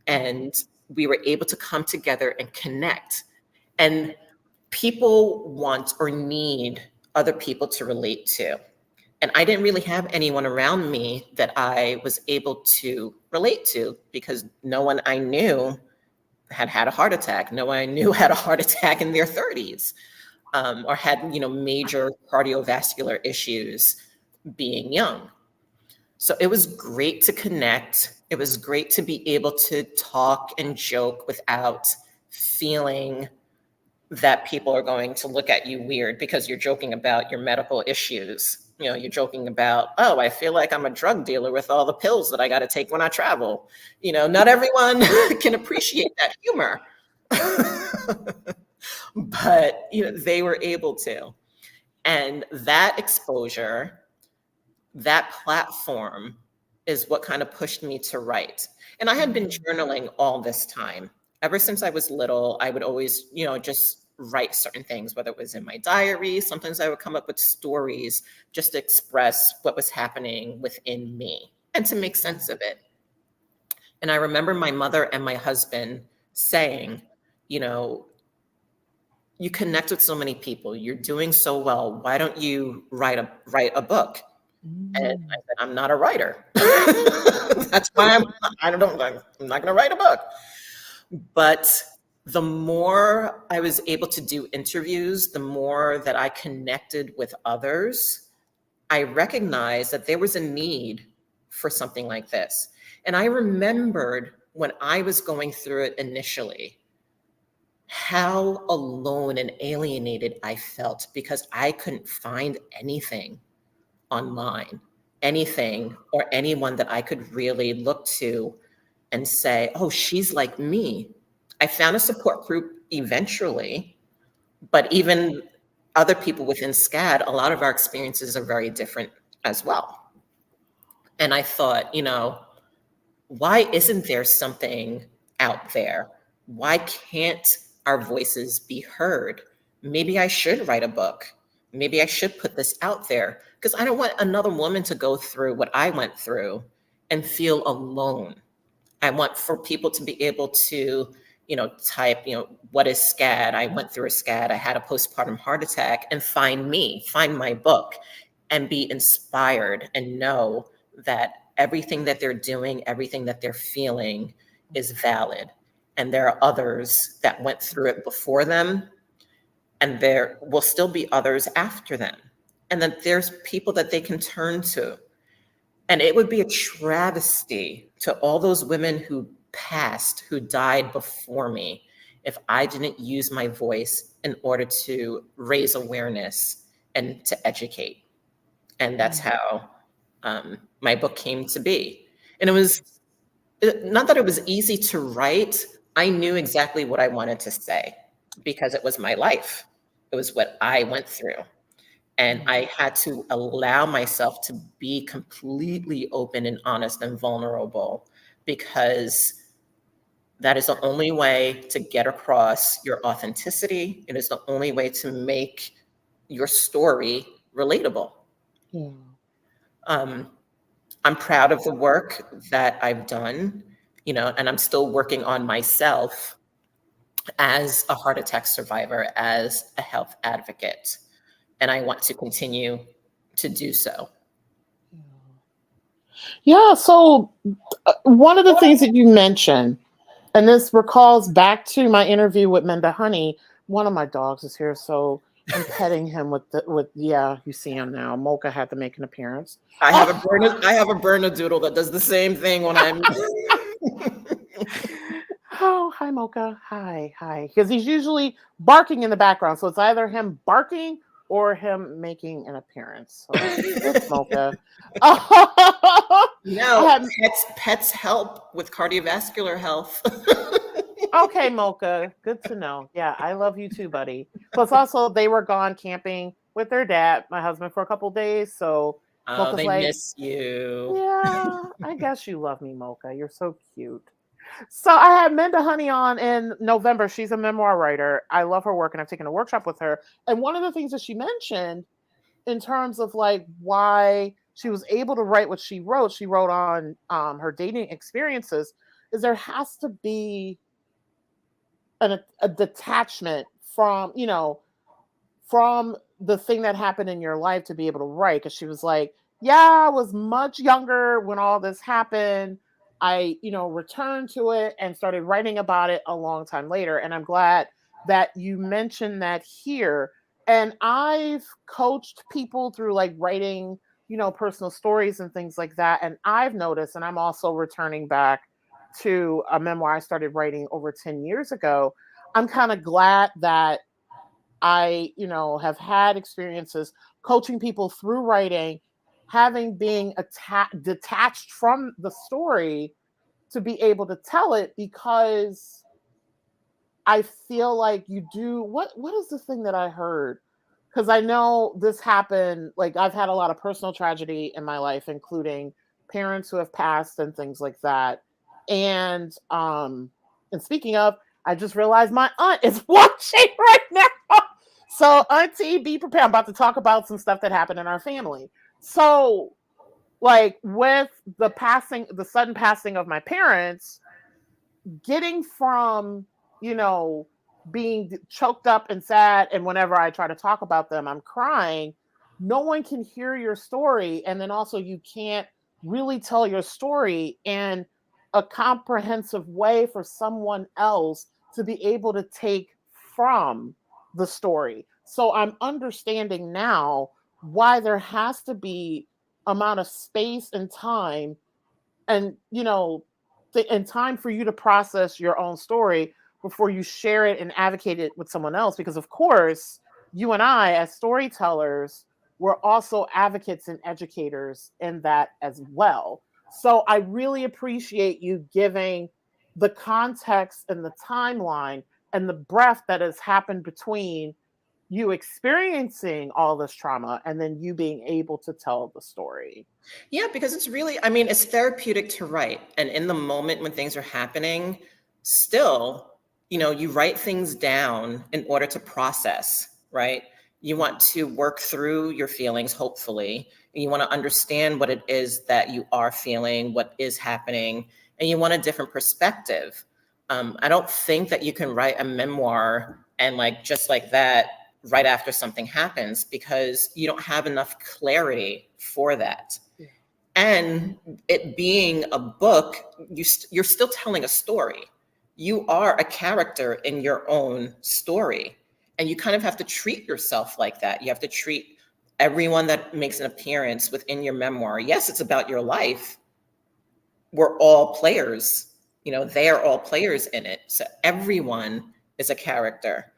And we were able to come together and connect. And people want or need other people to relate to. And I didn't really have anyone around me that I was able to relate to because no one I knew had a heart attack. No one I knew had a heart attack in their 30s or had, major cardiovascular issues being young. So it was great to connect. It was great to be able to talk and joke without feeling that people are going to look at you weird because you're joking about your medical issues. You're joking about, oh, I feel like I'm a drug dealer with all the pills that I got to take when I travel. Not everyone can appreciate that humor, but they were able to. And that exposure, that platform is what kind of pushed me to write. And I had been journaling all this time. Ever since I was little, I would always, just write certain things, whether it was in my diary. Sometimes I would come up with stories just to express what was happening within me and to make sense of it. And I remember my mother and my husband saying, you connect with so many people. You're doing so well. Why don't you write a book? And I said, I'm not a writer. That's why I'm not going to write a book. But the more I was able to do interviews, the more that I connected with others, I recognized that there was a need for something like this. And I remembered when I was going through it initially, how alone and alienated I felt because I couldn't find anything online, anything or anyone that I could really look to and say, oh, she's like me. I found a support group eventually, but even other people within SCAD, a lot of our experiences are very different as well. And I thought, why isn't there something out there? Why can't our voices be heard? Maybe I should write a book. Maybe I should put this out there because I don't want another woman to go through what I went through and feel alone. I want for people to be able to, type, what is SCAD? I went through a SCAD. I had a postpartum heart attack, and find me, find my book, and be inspired and know that everything that they're doing, everything that they're feeling is valid. And there are others that went through it before them, and there will still be others after them. And that there's people that they can turn to. And it would be a travesty to all those women who passed, who died before me, if I didn't use my voice in order to raise awareness and to educate. And that's how my book came to be. And it was not that it was easy to write. I knew exactly what I wanted to say because it was my life. It was what I went through. And I had to allow myself to be completely open and honest and vulnerable because that is the only way to get across your authenticity. It is the only way to make your story relatable. Yeah. I'm proud of the work that I've done, and I'm still working on myself as a heart attack survivor, as a health advocate. And I want to continue to do so. Yeah. So one of the things that you mentioned, and this recalls back to my interview with Menda Honey. One of my dogs is here, so I'm petting him yeah, you see him now. Mocha had to make an appearance. I have a Bernedoodle that does the same thing when I'm Oh, hi Mocha. Hi. Because he's usually barking in the background. So it's either him barking or him making an appearance. So it's Mocha. No, pets help with cardiovascular health. Okay, Mocha. Good to know. Yeah, I love you too, buddy. Plus, also, they were gone camping with their dad, my husband, for a couple days. So Mocha's they like, miss you. yeah, I guess you love me, Mocha. You're so cute. So I had Menda Honey on in November. She's a memoir writer. I love her work, and I've taken a workshop with her. And one of the things that she mentioned in terms of like why she was able to write what she wrote on her dating experiences, is there has to be a detachment from from the thing that happened in your life to be able to write. Because she was like, yeah, I was much younger when all this happened. I returned to it and started writing about it a long time later. And I'm glad that you mentioned that here. And I've coached people through like writing personal stories and things like that. And I've noticed, and I'm also returning back to a memoir I started writing over 10 years ago. I'm kind of glad that I, have had experiences coaching people through writing, having being detached from the story to be able to tell it, because I feel like you do what is the thing that I heard? Because I know this happened, like I've had a lot of personal tragedy in my life, including parents who have passed and things like that. And speaking of, I just realized my aunt is watching right now. So auntie, be prepared. I'm about to talk about some stuff that happened in our family. So like with the sudden passing of my parents, getting from, being choked up and sad, and whenever I try to talk about them, I'm crying. No one can hear your story. And then also you can't really tell your story. And a comprehensive way for someone else to be able to take from the story. So I'm understanding now why there has to be amount of space and time, and and time for you to process your own story before you share it and advocate it with someone else, because of course you and I as storytellers, we're also advocates and educators in that as well. So I really appreciate you giving the context and the timeline and the breadth that has happened between you experiencing all this trauma and then you being able to tell the story. Yeah, because it's really, I mean, it's therapeutic to write. And in the moment when things are happening, still, you write things down in order to process, right? You want to work through your feelings, hopefully, and you want to understand what it is that you are feeling, what is happening, and you want a different perspective. I don't think that you can write a memoir and just like that, right after something happens, because you don't have enough clarity for that. And it being a book, you're still telling a story. You are a character in your own story. And you kind of have to treat yourself like that. You have to treat everyone that makes an appearance within your memoir. Yes, it's about your life. We're all players. They are all players in it. So everyone is a character.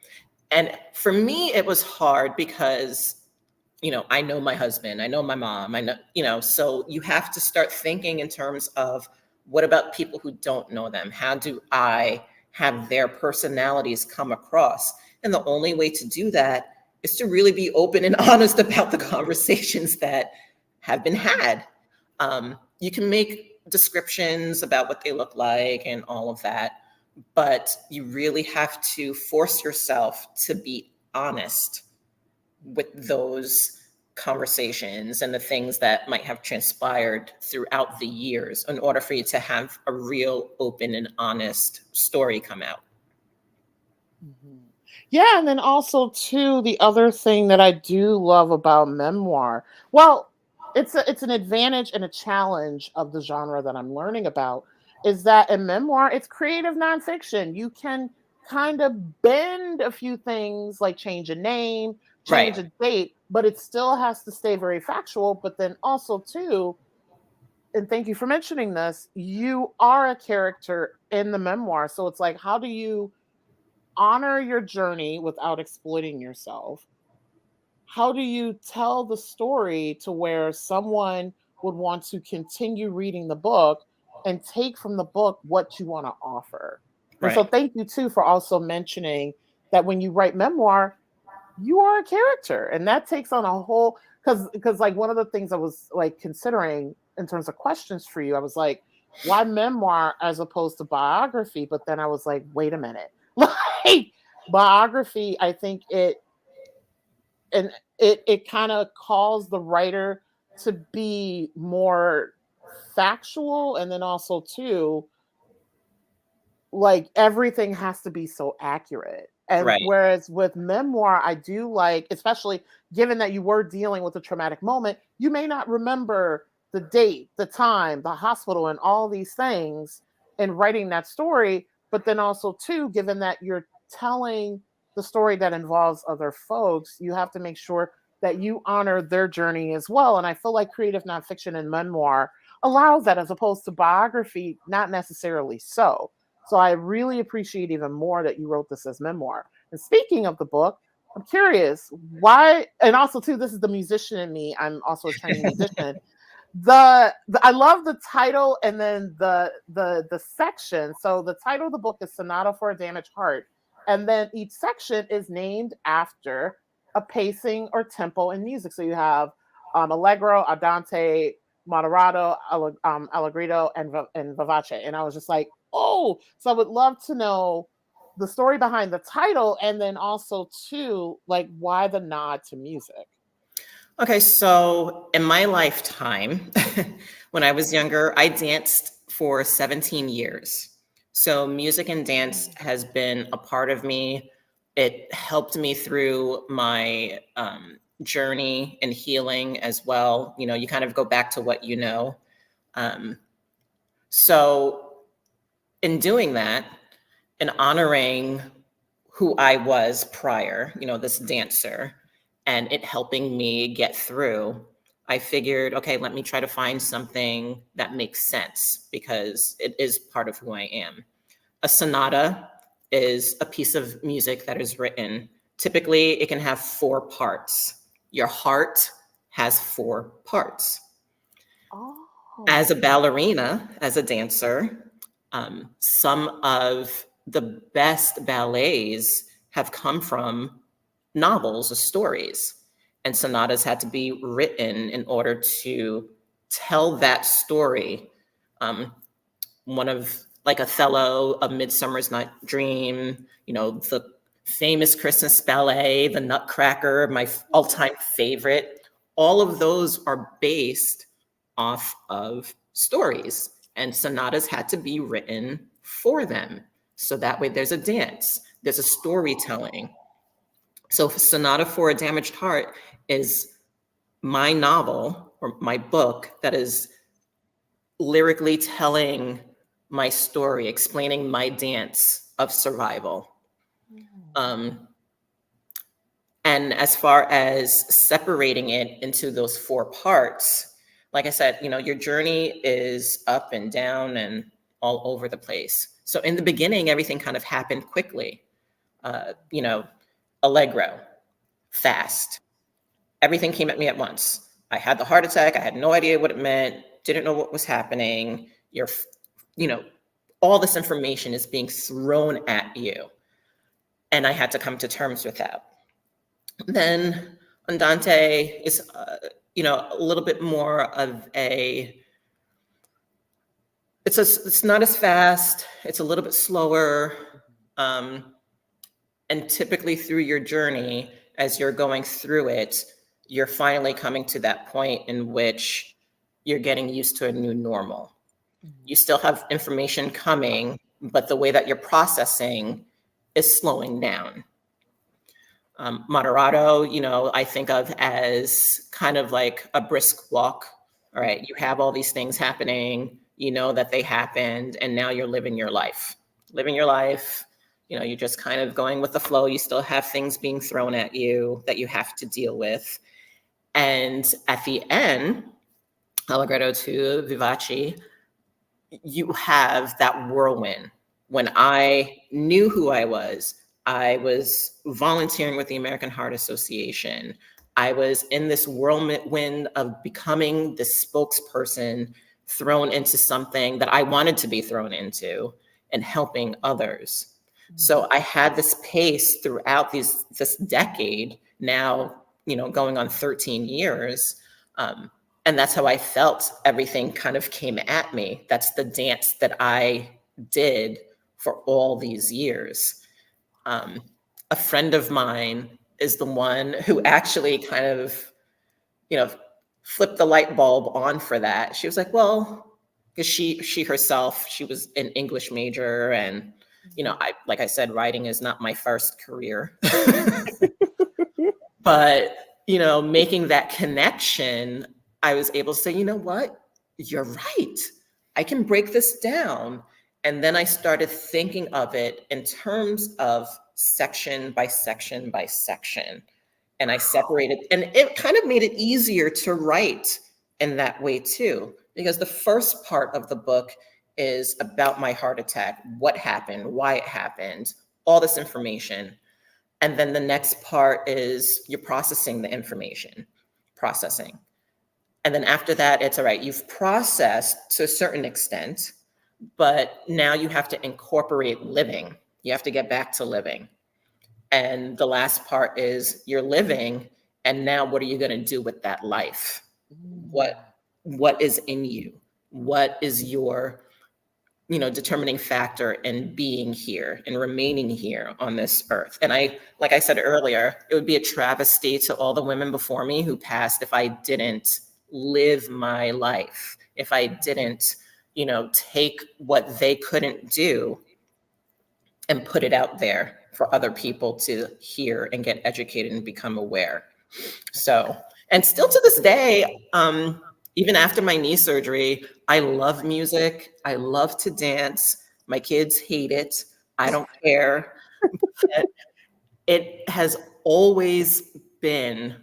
And for me, it was hard because I know my husband, I know my mom, so you have to start thinking in terms of, what about people who don't know them? How do I have their personalities come across? And the only way to do that is to really be open and honest about the conversations that have been had. You can make descriptions about what they look like and all of that, but you really have to force yourself to be honest with those conversations and the things that might have transpired throughout the years in order for you to have a real open and honest story come out. Yeah, and then also too, the other thing that I do love about memoir, well, it's an advantage and a challenge of the genre that I'm learning about, is that in memoir, it's creative nonfiction. You can kind of bend a few things, like change a name, change Right. a date, but it still has to stay very factual. But then also too, and thank you for mentioning this, you are a character in the memoir. So it's like, how do you honor your journey without exploiting yourself? How do you tell the story to where someone would want to continue reading the book and take from the book what you want to offer? And so Right. thank you too for also mentioning that when you write memoir, you are a character, and that takes on a whole, because like one of the things I was like considering in terms of questions for you, I was like, why memoir as opposed to biography? But then I was like, wait a minute. Like biography, I think it kind of calls the writer to be more factual, and then also too, like everything has to be so accurate. And Right. whereas with memoir, I do like, especially given that you were dealing with a traumatic moment, you may not remember the date, the time, the hospital, and all these things in writing that story. But then also, too, given that you're telling the story that involves other folks, you have to make sure that you honor their journey as well. And I feel like creative nonfiction and memoir allows that, as opposed to biography, not necessarily so. So I really appreciate even more that you wrote this as memoir. And speaking of the book, I'm curious why, and also too, this is the musician in me. I'm also a trained musician. The I love the title and then the section. So the title of the book is Sonata for a Damaged Heart, and then each section is named after a pacing or tempo in music. So you have allegro, andante, moderato, allegretto, and vivace. And I was just like, oh, so I would love to know the story behind the title, and then also too, like why the nod to music. Okay, so in my lifetime, when I was younger, I danced for 17 years. So music and dance has been a part of me. It helped me through my journey and healing as well. You kind of go back to what you know. So in doing that and honoring who I was prior, this dancer, and it helping me get through, I figured, okay, let me try to find something that makes sense because it is part of who I am. A sonata is a piece of music that is written. Typically, it can have 4 parts. Your heart has 4 parts. Oh. As a ballerina, as a dancer, some of the best ballets have come from novels or stories. And sonatas had to be written in order to tell that story. One of like Othello, A Midsummer's Night Dream, the famous Christmas ballet, The Nutcracker, my all-time favorite. All of those are based off of stories, and sonatas had to be written for them. So that way there's a dance, there's a storytelling. So Sonata for a Damaged Heart is my novel or my book that is lyrically telling my story, explaining my dance of survival. And as far as separating it into those 4 parts, like I said, your journey is up and down and all over the place. So in the beginning, everything kind of happened quickly. Allegro, fast. Everything came at me at once. I had the heart attack. I had no idea what it meant. Didn't know what was happening. All this information is being thrown at you. And I had to come to terms with that. Then Andante is, a little bit more of it's not as fast. It's a little bit slower. And typically through your journey, as you're going through it, you're finally coming to that point in which you're getting used to a new normal. You still have information coming, but the way that you're processing is slowing down. Moderato, I think of as kind of like a brisk walk. All right, you have all these things happening, you know that they happened, and now you're living your life. You're just kind of going with the flow. You still have things being thrown at you that you have to deal with. And at the end, Allegretto to Vivace, you have that whirlwind. When I knew who I was volunteering with the American Heart Association. I was in this whirlwind of becoming the spokesperson thrown into something that I wanted to be thrown into and helping others. So I had this pace throughout this decade now, going on 13 years. And that's how I felt everything kind of came at me. That's the dance that I did for all these years. A friend of mine is the one who actually kind of, flipped the light bulb on for that. She was like, well, because she herself, she was an English major, and like I said, writing is not my first career. But, making that connection, I was able to say, you know what? You're right. I can break this down. And then I started thinking of it in terms of section by section by section. And I separated, and it kind of made it easier to write in that way too, because the first part of the book is about my heart attack, what happened, why it happened, all this information. And then the next part is you're processing the information, And then after that, it's all right, you've processed to a certain extent, but now you have to incorporate living. You have to get back to living. And the last part is you're living, and now what are you going to do with that life? What is in you? What is your, determining factor in being here and remaining here on this earth? And like I said earlier, it would be a travesty to all the women before me who passed if I didn't live my life, if I didn't, take what they couldn't do and put it out there for other people to hear and get educated and become aware. So, and still to this day, even after my knee surgery, I love music. I love to dance. My kids hate it. I don't care. It has always been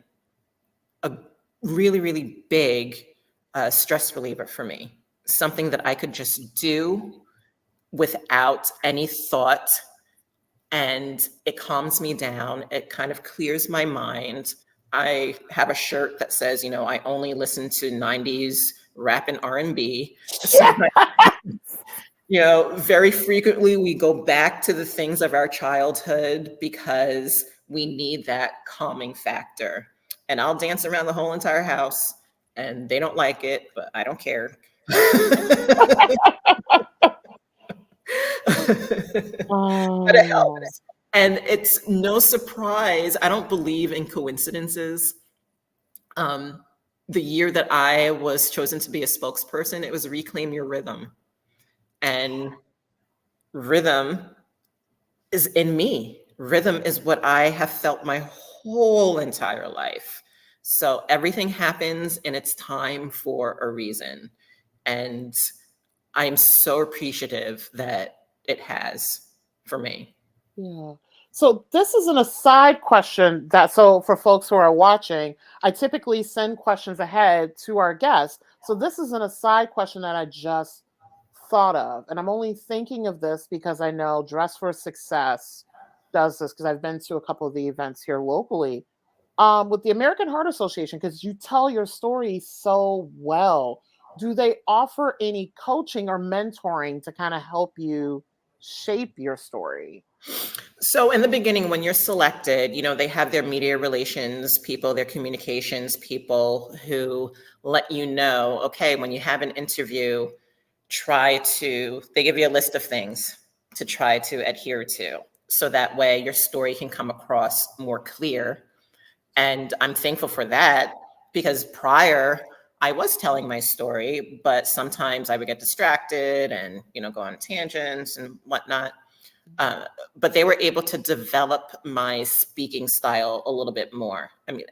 a really, really big stress reliever for me. Something that I could just do without any thought, and it calms me down. It kind of clears my mind. I have a shirt that says, I only listen to 90s rap and R&B. So, very frequently we go back to the things of our childhood because we need that calming factor. And I'll dance around the whole entire house, and they don't like it, but I don't care. But it helps. And it's no surprise. I don't believe in coincidences. The year that I was chosen to be a spokesperson, it was Reclaim Your Rhythm. And rhythm is in me. Rhythm is what I have felt my whole entire life. So everything happens in its time for a reason. And I'm so appreciative that it has for me. Yeah. So this is an aside question so for folks who are watching, I typically send questions ahead to our guests. So this is an aside question that I just thought of. And I'm only thinking of this because I know Dress for Success does this, because I've been to a couple of the events here locally with the American Heart Association, because you tell your story so well. Do they offer any coaching or mentoring to kind of help you shape your story? So in the beginning, when you're selected, they have their media relations people, their communications people who let you know, okay, when you have an interview, they give you a list of things to try to adhere to. So that way your story can come across more clear. And I'm thankful for that, because prior I was telling my story, but sometimes I would get distracted and, go on tangents and whatnot. But they were able to develop my speaking style a little bit more. I mean,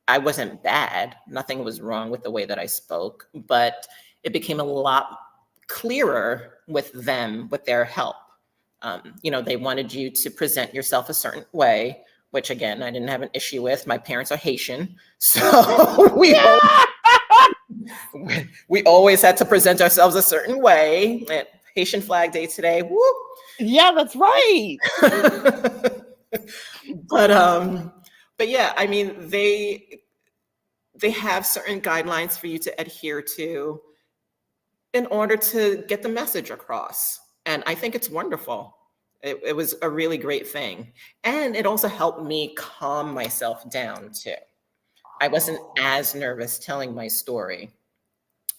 I wasn't bad. Nothing was wrong with the way that I spoke, but it became a lot clearer with them, with their help. They wanted you to present yourself a certain way, which again, I didn't have an issue with. My parents are Haitian, so we always had to present ourselves a certain way. Haitian Flag Day today, whoop. Yeah, that's right. But yeah, I mean, they have certain guidelines for you to adhere to in order to get the message across. And I think it's wonderful. It was a really great thing. And it also helped me calm myself down too. I wasn't as nervous telling my story.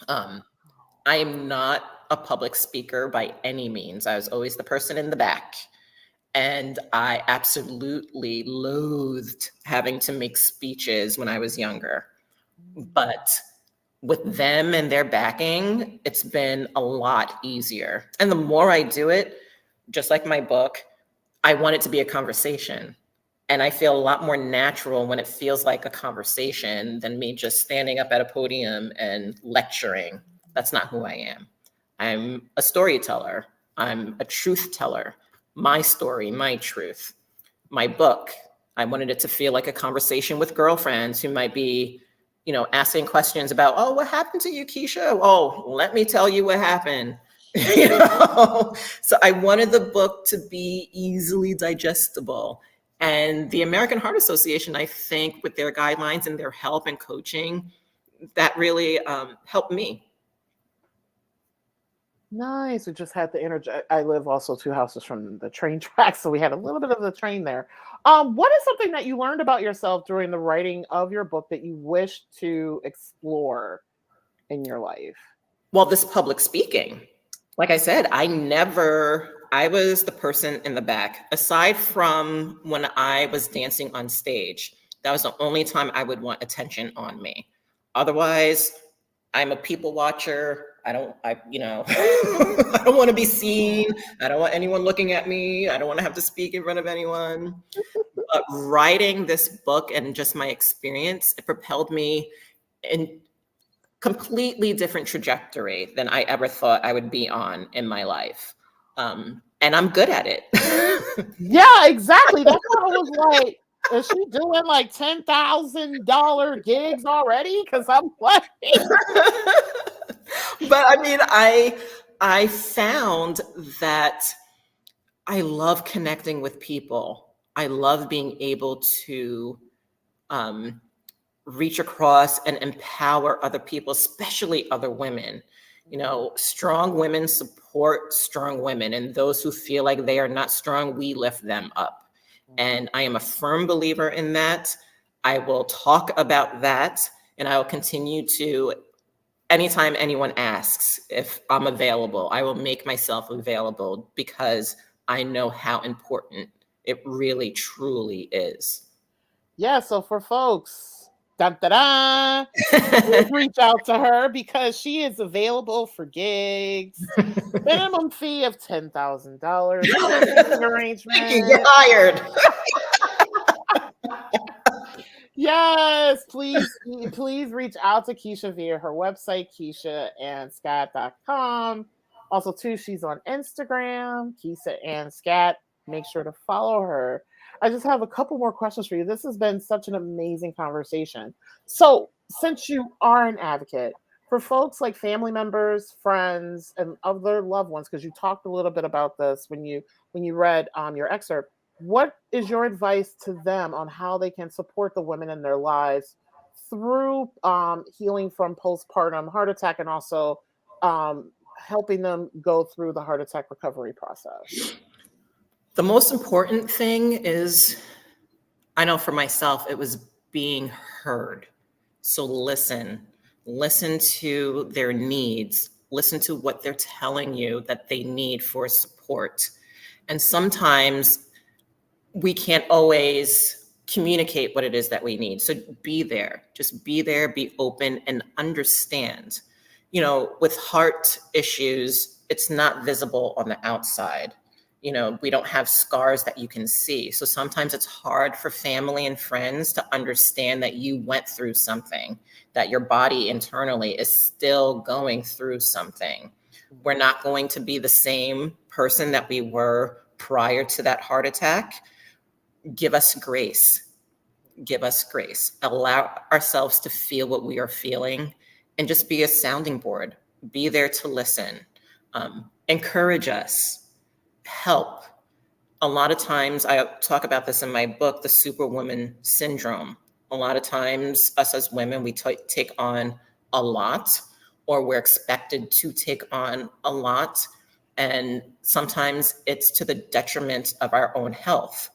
I am not a public speaker by any means. I was always the person in the back. And I absolutely loathed having to make speeches when I was younger. But with them and their backing, it's been a lot easier. And the more I do it, just like my book, I want it to be a conversation. And I feel a lot more natural when it feels like a conversation than me just standing up at a podium and lecturing. That's not who I am. I'm a storyteller. I'm a truth teller. My story, my truth. My book, I wanted it to feel like a conversation with girlfriends who might be, asking questions about, oh, what happened to you, Kisha? Oh, let me tell you what happened. So I wanted the book to be easily digestible. And the American Heart Association, I think, with their guidelines and their help and coaching, that really helped me. Nice. We just had the energy. I live also 2 houses from the train tracks, so we had a little bit of the train there. What is something that you learned about yourself during the writing of your book that you wish to explore in your life? Well, this public speaking. Like I said, I was the person in the back. Aside from when I was dancing on stage, that was the only time I would want attention on me. Otherwise, I'm a people watcher. I don't want to be seen. I don't want anyone looking at me. I don't want to have to speak in front of anyone. But writing this book and just my experience, it propelled me in completely different trajectory than I ever thought I would be on in my life. And I'm good at it. Yeah, exactly. That's why I was like, is she doing like $10,000 gigs already? Because I'm like, But I mean, I found that I love connecting with people. I love being able to reach across and empower other people, especially other women. You know, strong women support strong women, and those who feel like they are not strong, we lift them up. And I am a firm believer in that. I will talk about that, and I will continue to, anytime anyone asks if I'm available, I will make myself available because I know how important it really, truly is. yeah. So for folks, dun, da, da, please reach out to her because she is available for gigs. Minimum fee of $10,000. Speaking arrangement. Get hired. Yes, please reach out to Kisha via her website, KishaandScat.com. Also, too, she's on Instagram, Kisha and Scat. Make sure to follow her. I just have a couple more questions for you. This has been such an amazing conversation. So, since you are an advocate for folks like family members, friends, and other loved ones, because you talked a little bit about this when you read your excerpt, what is your advice to them on how they can support the women in their lives through healing from postpartum heart attack and also helping them go through the heart attack recovery process? The most important thing is, I know for myself, it was being heard. So listen to their needs, listen to what they're telling you that they need for support. And sometimes we can't always communicate what it is that we need. So be there, just be there, be open and understand. You know, with heart issues, it's not visible on the outside. You know, we don't have scars that you can see. So sometimes it's hard for family and friends to understand that you went through something, that your body internally is still going through something. We're not going to be the same person that we were prior to that heart attack. Give us grace. Give us grace. Allow ourselves to feel what we are feeling and just be a sounding board. Be there to listen. Encourage us. Help. A lot of times, I talk about this in my book, the Superwoman Syndrome. A lot of times, us as women, we take on a lot, or we're expected to take on a lot. And sometimes it's to the detriment of our own health.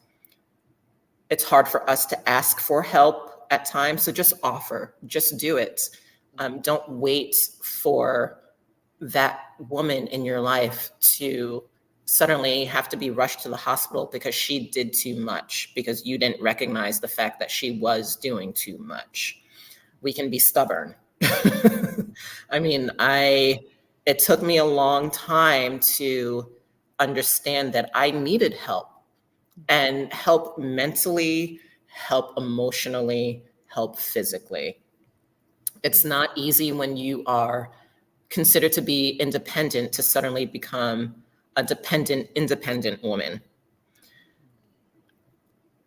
It's hard for us to ask for help at times, so just offer, just do it. Don't wait for that woman in your life to suddenly have to be rushed to the hospital because she did too much, because you didn't recognize the fact that she was doing too much. We can be stubborn. I mean, it took me a long time to understand that I needed help, and help mentally, help emotionally, help physically. It's not easy when you are considered to be independent to suddenly become a dependent, independent woman.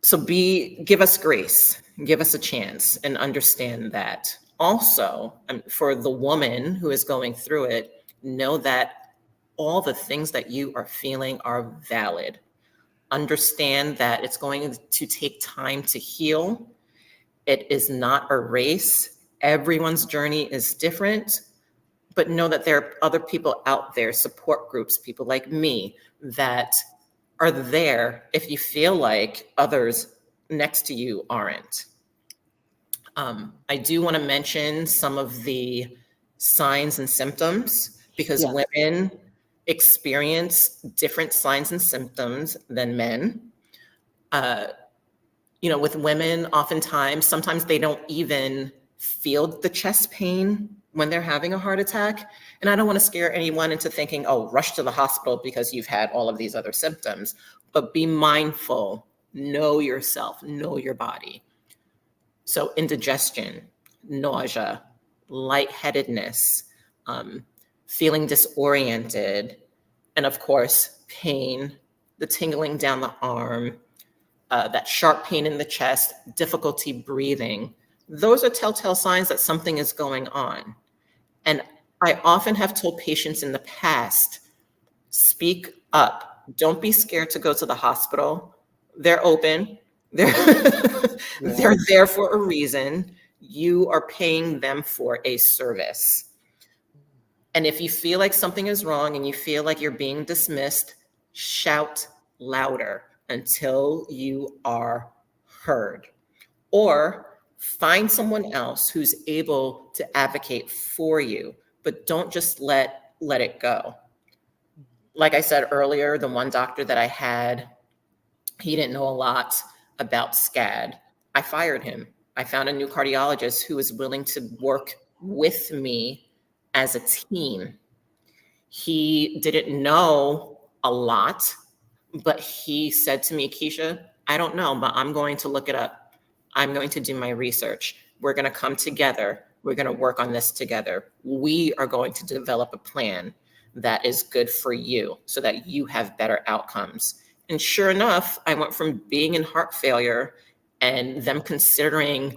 So give us grace, give us a chance, and understand that. Also, for the woman who is going through it, know that all the things that you are feeling are valid. Understand that it's going to take time to heal. It is not a race. Everyone's journey is different, but know that there are other people out there, support groups, people like me, that are there if you feel like others next to you aren't. I do want to mention some of the signs and symptoms, because Yes. women experience different signs and symptoms than men. You know, with women, sometimes they don't even feel the chest pain when they're having a heart attack. And I don't want to scare anyone into thinking, oh, rush to the hospital because you've had all of these other symptoms. But be mindful, know yourself, know your body. So indigestion, nausea, lightheadedness, feeling disoriented, And of course, pain, the tingling down the arm, that sharp pain in the chest, difficulty breathing. Those are telltale signs that something is going on. And I often have told patients in the past, speak up. Don't be scared to go to the hospital. They're open. They're, they're there for a reason. You are paying them for a service. And if you feel like something is wrong and you feel like you're being dismissed, shout louder until you are heard. Or find someone else who's able to advocate for you, but don't just let it go. Like I said earlier, the one doctor that I had, he didn't know a lot about SCAD. I fired him. I found a new cardiologist who was willing to work with me as a team. He didn't know a lot, but he said to me, Kisha, I don't know, but I'm going to look it up. I'm going to do my research. We're going to come together. We're going to work on this together. We are going to develop a plan that is good for you so that you have better outcomes. And sure enough, I went from being in heart failure and them considering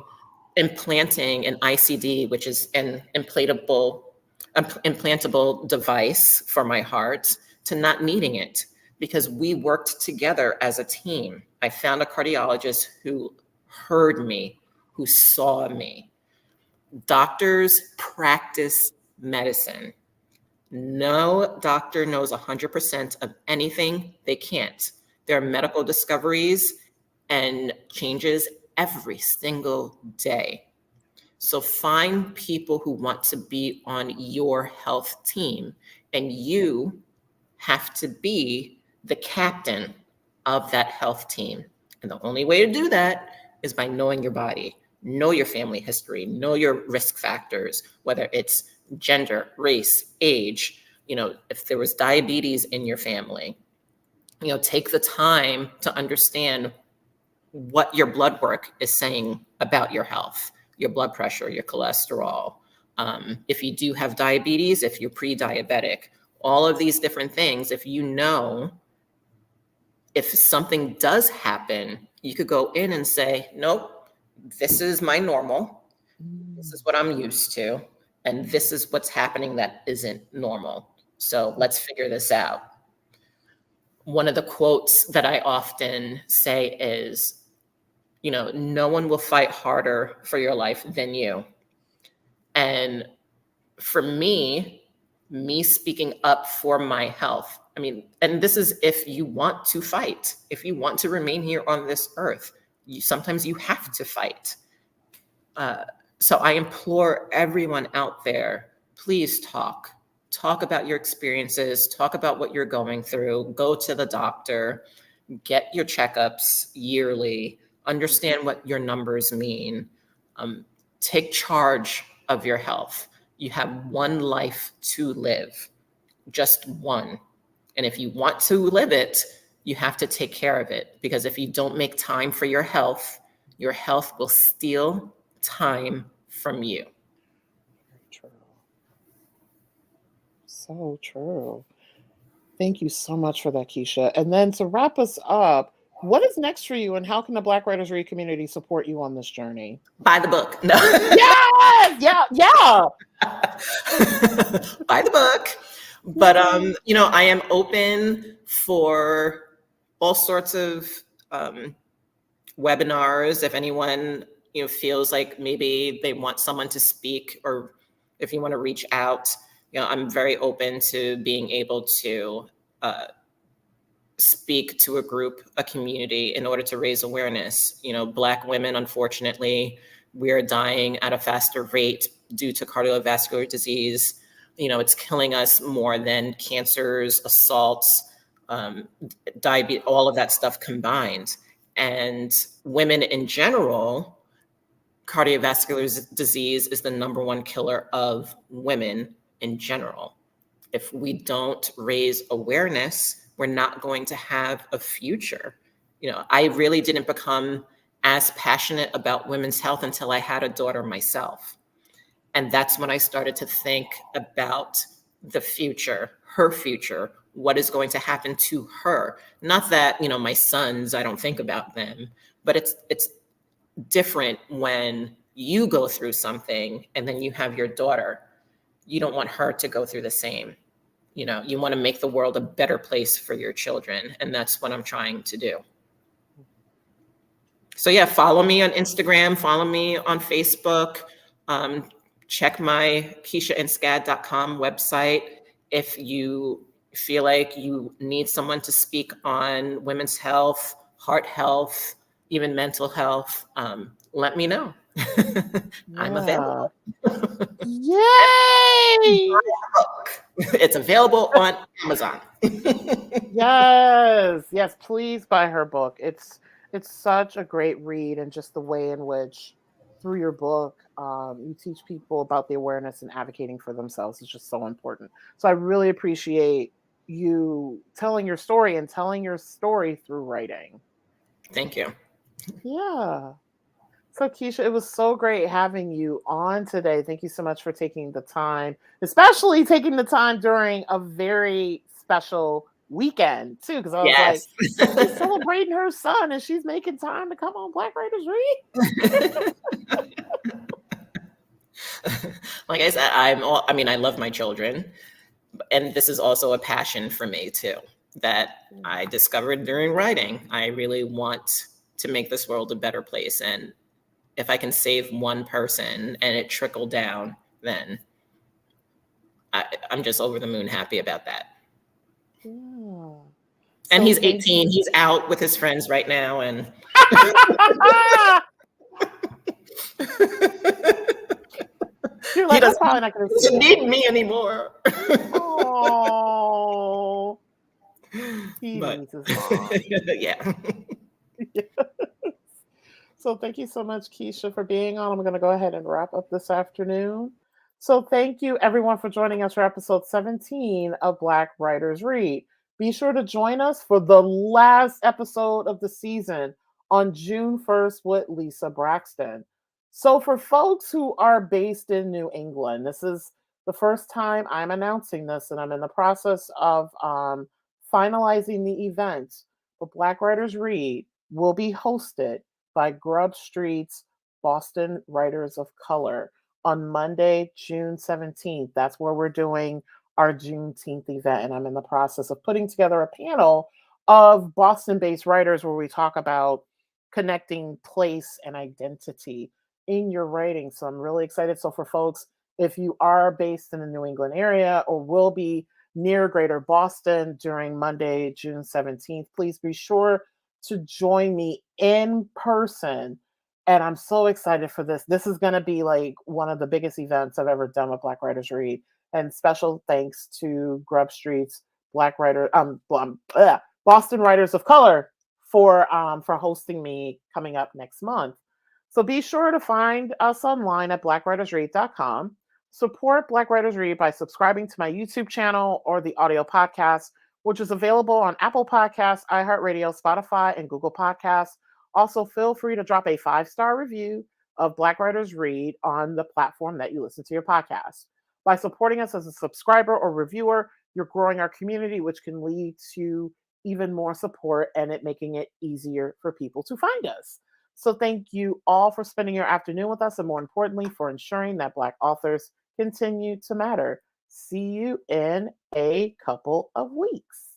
implanting an ICD, which is an implantable device for my heart, to not needing it because we worked together as a team. I found a cardiologist who heard me, who saw me. Doctors practice medicine. No doctor knows 100% of anything. They can't. There are medical discoveries and changes every single day. So find people who want to be on your health team, and you have to be the captain of that health team. And the only way to do that is by knowing your body, know your family history, know your risk factors, whether it's gender, race, age, if there was diabetes in your family, take the time to understand what your blood work is saying about your health, your blood pressure, your cholesterol. If you do have diabetes, if you're pre-diabetic, all of these different things, if something does happen, you could go in and say, nope, this is my normal. This is what I'm used to. And this is what's happening that isn't normal. So let's figure this out. One of the quotes that I often say is, no one will fight harder for your life than you. And for me speaking up for my health, and this is if you want to fight, if you want to remain here on this earth, sometimes you have to fight. So I implore everyone out there, please talk about your experiences, talk about what you're going through, go to the doctor, get your checkups yearly, understand what your numbers mean, take charge of your health. You have one life to live, just one. And if you want to live it, you have to take care of it, because if you don't make time for your health will steal time from you. True. So true. Thank you so much for that, Kisha. And then to wrap us up, what is next for you and how can the Black Writers Read community support you on this journey? Buy the book. No. Yes! Yeah. Buy the book. But, I am open for all sorts of webinars. If anyone, feels like maybe they want someone to speak, or if you want to reach out, I'm very open to being able to speak to a group, a community, in order to raise awareness. Black women, unfortunately, we are dying at a faster rate due to cardiovascular disease. It's killing us more than cancers, assaults, diabetes, all of that stuff combined. And women in general, cardiovascular disease is the number one killer of women in general. If we don't raise awareness, we're not going to have a future. I really didn't become as passionate about women's health until I had a daughter myself. And that's when I started to think about the future, her future, what is going to happen to her. Not that, my sons, I don't think about them, but it's different when you go through something and then you have your daughter. You don't want her to go through the same. You want to make the world a better place for your children. And that's what I'm trying to do. So yeah, follow me on Instagram, follow me on Facebook, check my KishaandScad.com website. If you feel like you need someone to speak on women's health, heart health, even mental health, let me know. I'm available. Yay! It's available on Amazon. Yes, please buy her book. It's such a great read, and just the way in which through your book you teach people about the awareness and advocating for themselves is just so important. So I really appreciate you telling your story and telling your story through writing. Thank you. Yeah. So, Kisha, it was so great having you on today. Thank you so much for taking the time, especially taking the time during a very special weekend, too, because I was like, she's celebrating her son and she's making time to come on Black Writers Read. Like I said, I love my children, and this is also a passion for me, too, that I discovered during writing. I really want to make this world a better place, and if I can save one person and it trickled down, then I'm just over the moon happy about that. Yeah. And he's 18. He's out with his friends right now, and you're like, I'm probably not going to doesn't need me anymore. Oh, he needs his mom. Yeah. Yes. So thank you so much, Kisha, for being on. I'm going to go ahead and wrap up this afternoon. So thank you, everyone, for joining us for episode 17 of Black Writers Read. Be sure to join us for the last episode of the season on June 1st with Lisa Braxton. So for folks who are based in New England, this is the first time I'm announcing this, and I'm in the process of finalizing the event. But Black Writers Read will be hosted by Grub Street's Boston Writers of Color on Monday, June 17th. That's where we're doing our Juneteenth event. And I'm in the process of putting together a panel of Boston-based writers where we talk about connecting place and identity in your writing. So I'm really excited. So for folks, if you are based in the New England area or will be near Greater Boston during Monday, June 17th, please be sure to join me in person. And I'm so excited for this. This is going to be like one of the biggest events I've ever done with Black Writers Read. And special thanks to Grub Street's Boston Writers of Color for hosting me coming up next month. So be sure to find us online at blackwritersread.com. Support Black Writers Read by subscribing to my YouTube channel or the audio podcast, which is available on Apple Podcasts, iHeartRadio, Spotify, and Google Podcasts. Also, feel free to drop a 5-star review of Black Writers Read on the platform that you listen to your podcast. By supporting us as a subscriber or reviewer, you're growing our community, which can lead to even more support and it making it easier for people to find us. So thank you all for spending your afternoon with us, and more importantly, for ensuring that Black authors continue to matter. See you in a couple of weeks.